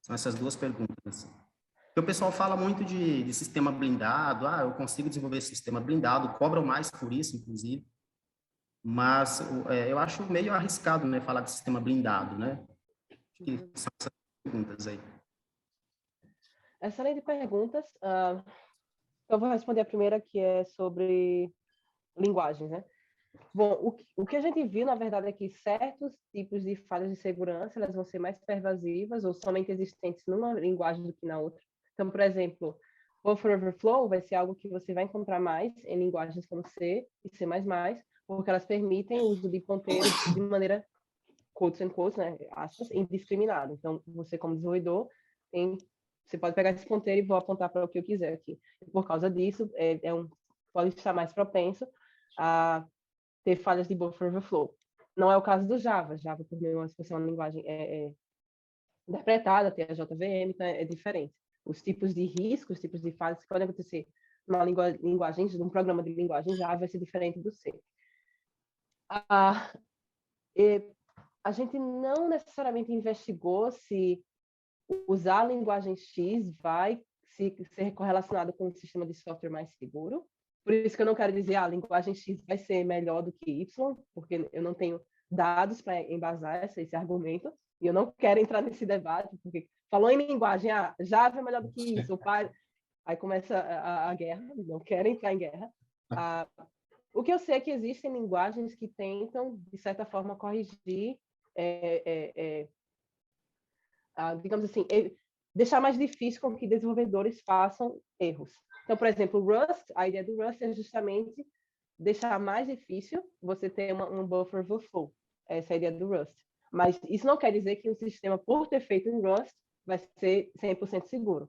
São essas duas perguntas. Assim. Porque o pessoal fala muito de sistema blindado, eu consigo desenvolver sistema blindado, cobram mais por isso, inclusive. Mas eu acho meio arriscado, né, falar de sistema blindado, né? Que são essas perguntas aí. Excelente perguntas. Eu vou responder a primeira, que é sobre linguagens, né? Bom, o que a gente viu, na verdade, é que certos tipos de falhas de segurança elas vão ser mais pervasivas ou somente existentes numa linguagem do que na outra. Então, por exemplo, buffer overflow vai ser algo que você vai encontrar mais em linguagens como C e C++, porque elas permitem o uso de ponteiros de maneira, quotes and quotes, né, aspas, indiscriminada. Então, você como desenvolvedor você pode pegar esse ponteiro e vou apontar para o que eu quiser aqui. Por causa disso, pode estar mais propenso a ter falhas de buffer overflow. Não é o caso do Java. Java, por meio de uma linguagem interpretada, tem a JVM, então é diferente. Os tipos de riscos, os tipos de falhas que podem acontecer numa linguagem, num programa de linguagem Java vai ser diferente do C. A gente não necessariamente investigou se usar a linguagem X vai ser correlacionado com um sistema de software mais seguro. Por isso que eu não quero dizer a linguagem X vai ser melhor do que Y, porque eu não tenho dados para embasar esse argumento, e eu não quero entrar nesse debate, porque falou em linguagem, Java é melhor do que isso, aí começa a guerra, não quero entrar em guerra. O que eu sei é que existem linguagens que tentam, de certa forma, corrigir digamos assim, deixar mais difícil com que desenvolvedores façam erros. Então, por exemplo, o Rust, a ideia do Rust é justamente deixar mais difícil você ter um buffer overflow. Essa é a ideia do Rust. Mas isso não quer dizer que o sistema, por ter feito em Rust, vai ser 100% seguro.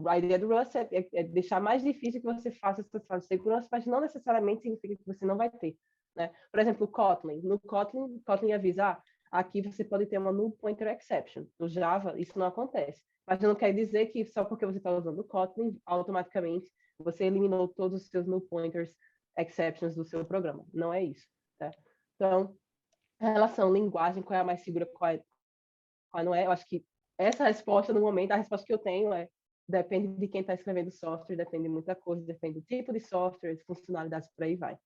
A ideia do Rust é deixar mais difícil que você faça essas falhas de segurança, mas não necessariamente significa que você não vai ter. Né? Por exemplo, o Kotlin. No Kotlin avisa, aqui você pode ter uma null pointer exception. No Java, isso não acontece. Mas não quer dizer que só porque você está usando o Kotlin, automaticamente você eliminou todos os seus null pointers exceptions do seu programa. Não é isso. Tá? Então, em relação à linguagem, qual é a mais segura, qual não é, eu acho que essa resposta, no momento, a resposta que eu tenho depende de quem está escrevendo o software, depende de muita coisa, depende do tipo de software, de funcionalidades, por aí vai.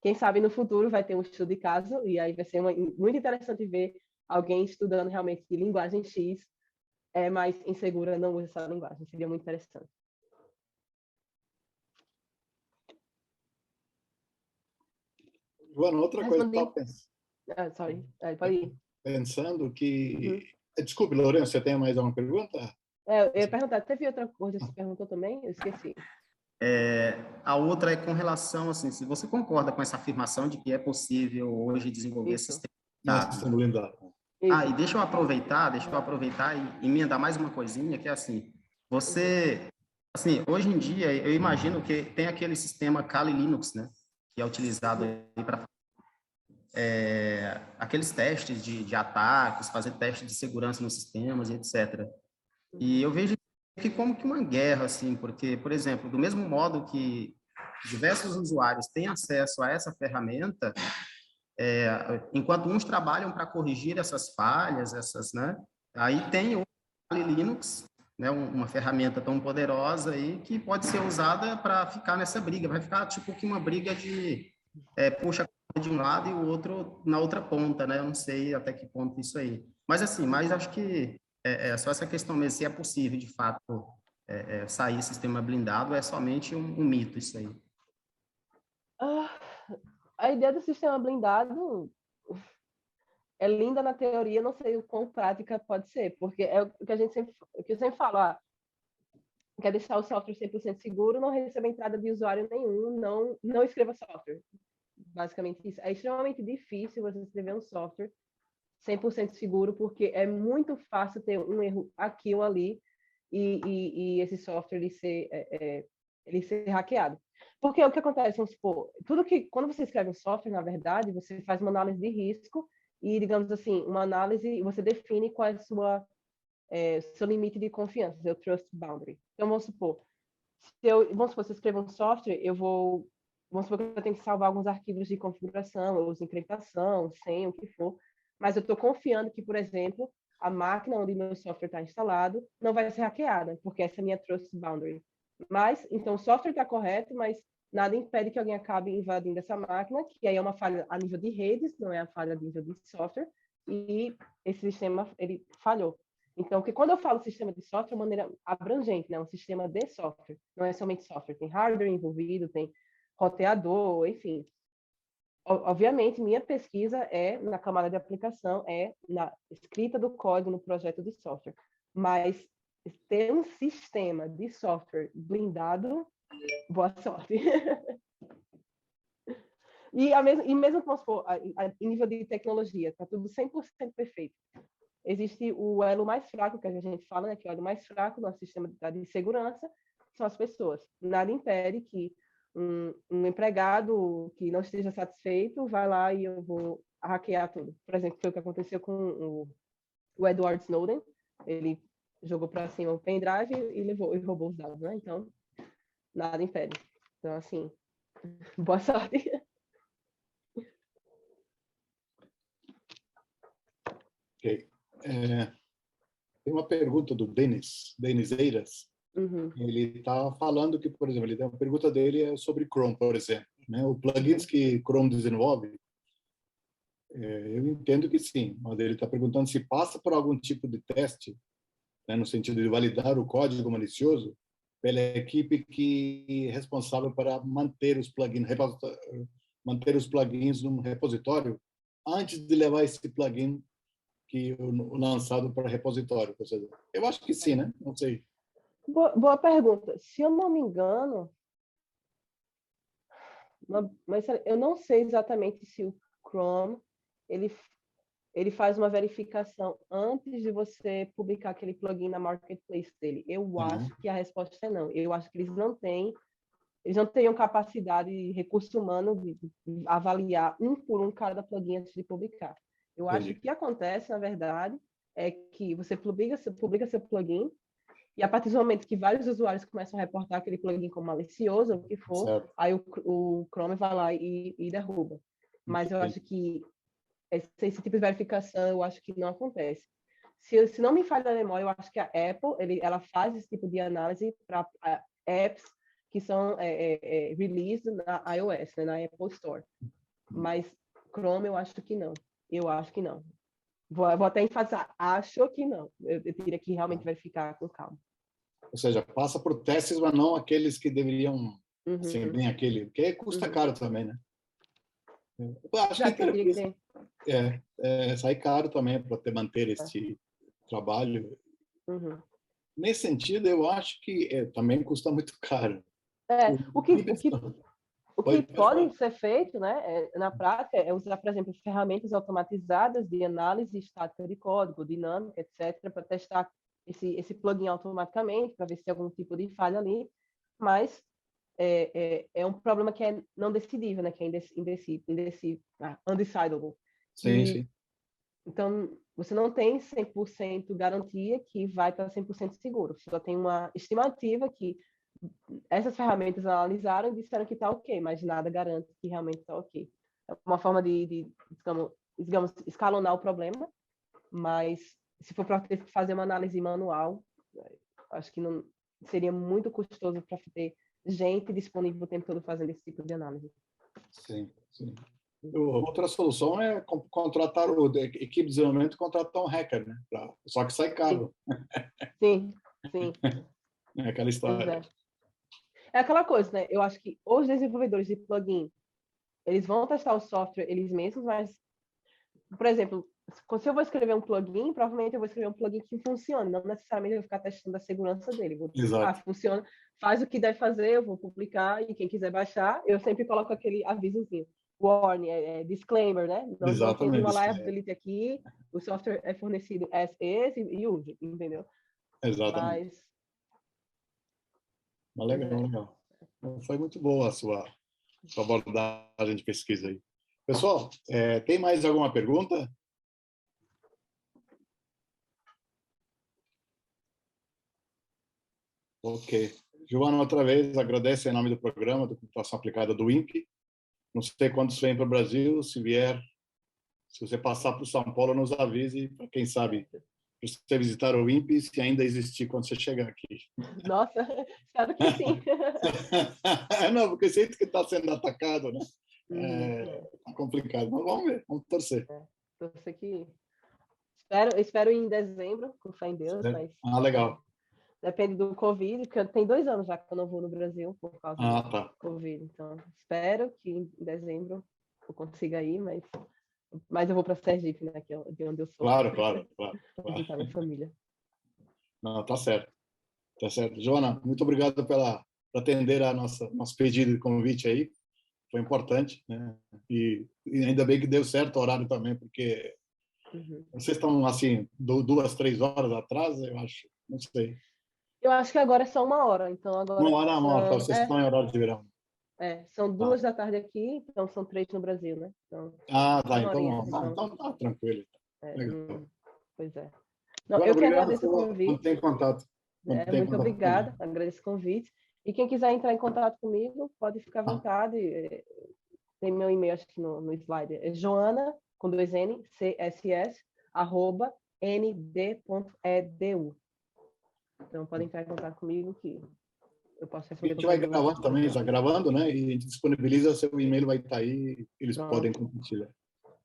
Quem sabe no futuro vai ter um estudo de caso, e aí vai ser muito interessante ver alguém estudando realmente que linguagem X é mais insegura, não usa essa linguagem. Seria muito interessante. Joana, outra coisa que eu estava pensando que... Desculpe, Lourenço, você tem mais uma pergunta? Eu ia perguntar, teve outra coisa que você perguntou também? Eu esqueci. A outra é com relação, assim, se você concorda com essa afirmação de que é possível hoje desenvolver sistema blindado. Ah, Isso. e deixa eu aproveitar e emendar mais uma coisinha, que é assim, você, assim, hoje em dia, eu imagino que tem aquele sistema Kali Linux, né, que é utilizado para aqueles testes de ataques, fazer testes de segurança nos sistemas e etc. E eu vejo que como que uma guerra, assim, porque, por exemplo, do mesmo modo que diversos usuários têm acesso a essa ferramenta, enquanto uns trabalham para corrigir essas falhas, né? Aí tem o Kali Linux, né? Uma ferramenta tão poderosa aí que pode ser usada para ficar nessa briga. Vai ficar tipo que uma briga de puxa de um lado e o outro na outra ponta, né? Eu não sei até que ponto isso aí. Mas assim, mas acho que é só essa questão mesmo, se é possível de fato sair sistema blindado, é somente um mito isso aí. Ah, a ideia do sistema blindado é linda na teoria, não sei o quão prática pode ser, porque é o que a gente sempre, o que eu sempre falo, quer deixar o software 100% seguro, não receba entrada de usuário nenhum, não escreva software. Basicamente isso. É extremamente difícil você escrever um software 100% seguro, porque é muito fácil ter um erro aqui ou ali e esse software ele ser hackeado. Porque o que acontece, vamos supor, quando você escreve um software, na verdade, você faz uma análise de risco e, digamos assim, uma análise, você define qual é a seu limite de confiança, seu trust boundary. Então, vamos supor, vamos supor, se eu escrevo um software, vamos supor que eu tenho que salvar alguns arquivos de configuração, ou de encriptação, senha, o que for, mas eu estou confiando que, por exemplo, a máquina onde meu software está instalado não vai ser hackeada, porque essa é a minha trust boundary. Mas, então, o software está correto, mas nada impede que alguém acabe invadindo essa máquina, que aí é uma falha a nível de redes, não é a falha a nível de software, e esse sistema, ele falhou. Então, que quando eu falo sistema de software, de maneira abrangente, né? Um sistema de software, não é somente software, tem hardware envolvido, tem roteador, enfim. Obviamente, minha pesquisa é na camada de aplicação, é na escrita do código no projeto de software. Mas ter um sistema de software blindado, boa sorte. E mesmo, vamos supor, em nível de tecnologia, está tudo 100% perfeito. Existe o elo mais fraco, que a gente fala, né, que é o elo mais fraco do nosso sistema de segurança, são as pessoas. Nada impede que um empregado que não esteja satisfeito vai lá e eu vou hackear tudo. Por exemplo, foi o que aconteceu com o Edward Snowden. Ele jogou para cima o pendrive e roubou os dados, né? Então, nada impede. Então, assim, boa sorte. Ok. Tem uma pergunta do Denis Eiras. Uhum. Ele está falando que, por exemplo, ele tem uma pergunta dele é sobre Chrome, por exemplo, né? O plugins que Chrome desenvolve, eu entendo que sim, mas ele está perguntando se passa por algum tipo de teste, né, no sentido de validar o código malicioso pela equipe que é responsável para manter os plugins num repositório antes de levar esse plugin lançado para repositório. Ou seja, eu acho que sim, né? Não sei. Boa pergunta. Se eu não me engano, mas eu não sei exatamente se o Chrome ele, ele faz uma verificação antes de você publicar aquele plugin na marketplace dele. Eu acho que a resposta é não. Eu acho que eles não teriam capacidade e recurso humano de avaliar um por um cada plugin antes de publicar. Eu acho que o que acontece, na verdade, é que você publica seu plugin e a partir do momento que vários usuários começam a reportar aquele plugin como malicioso, ou o que for, certo, aí o Chrome vai lá e derruba. Mas eu acho que esse tipo de verificação, eu acho que não acontece. Se não me falha a memória, eu acho que a Apple, ela faz esse tipo de análise para apps que são released na iOS, né, na Apple Store. Mas Chrome, eu acho que não. Eu acho que não. Vou até enfatizar, acho que não. Eu teria que realmente verificar com calma. Ou seja, passa por testes, mas não aqueles que deveriam, assim, bem aquele, porque custa caro também, né? Eu acho que sai caro também para manter este trabalho. Nesse sentido, eu acho que também custa muito caro. O que pode ser feito, né, na prática, é usar, por exemplo, ferramentas automatizadas de análise estática de código, dinâmica, etc., para testar esse plugin automaticamente, para ver se tem algum tipo de falha ali, mas é um problema que é não decidível, né, que é undecidable. Sim, sim. Então, você não tem 100% garantia que vai estar 100% seguro. Você só tem uma estimativa que essas ferramentas analisaram e disseram que está ok, mas nada garante que realmente está ok. É uma forma de digamos, escalonar o problema, mas se for para ter que fazer uma análise manual, acho que não seria muito custoso para ter gente disponível o tempo todo fazendo esse tipo de análise. Sim, sim. Outra solução é contratar equipe de desenvolvimento, contratar um hacker, né? Só que sai caro. Sim, sim. É aquela história. É aquela coisa, né? Eu acho que os desenvolvedores de plugin, eles vão testar o software eles mesmos, mas, por exemplo, se eu vou escrever um plugin, provavelmente eu vou escrever um plugin que funcione, não necessariamente eu vou ficar testando a segurança dele. Funciona, faz o que deve fazer, eu vou publicar, e quem quiser baixar, eu sempre coloco aquele avisozinho. Warning, disclaimer, né? Não tem nenhuma liability aqui, o software é fornecido as is e use, entendeu? Exatamente. Mas legal, legal. Foi muito boa a sua abordagem de pesquisa aí. Pessoal, tem mais alguma pergunta? Ok. Joana, outra vez, agradeço em nome do programa de computação aplicada do INPE. Não sei quando você vem para o Brasil, se vier, se você passar por São Paulo, nos avise, para quem sabe, você visitar o INPE, se ainda existir quando você chegar aqui. Nossa, espero que sim. Não, porque sei que está sendo atacado, né? É complicado, mas vamos ver, vamos torcer. Torcer que... Espero em dezembro, com fé em Deus, mas... legal. Depende do Covid, porque tem 2 anos já que eu não vou no Brasil por causa do Covid. Então, espero que em dezembro eu consiga ir, mas eu vou para Sergipe, né, que é de onde eu sou. Claro. Visitar minha família. Não, tá certo. Tá certo. Joana, muito obrigado por atender a nosso pedido de convite aí. Foi importante, né? E ainda bem que deu certo o horário também, porque vocês estão, assim, 2, 3 horas atrás, eu acho. Não sei. Eu acho que agora é só 1 hora, então agora... 1 hora, então vocês estão em horário de verão. São 2 da tarde aqui, então são 3 no Brasil, né? Então, tá, então tá tranquilo. Pois é. Não, eu que agradeço o convite. Mantém contato. Muito obrigada, agradeço o convite. E quem quiser entrar em contato comigo, pode ficar à vontade. Tem meu e-mail, acho que no slide. É Joana, com 2 N, CSS, @nd.edu. Então, podem entrar em contato comigo que eu posso responder. A gente vai gravando também, está gravando, né? E a gente disponibiliza, seu e-mail vai estar aí, eles podem compartilhar.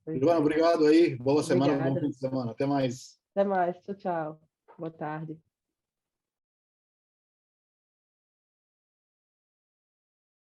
Joana, obrigado aí. Boa semana, bom fim de semana. Até mais. Até mais. Tchau, tchau. Boa tarde.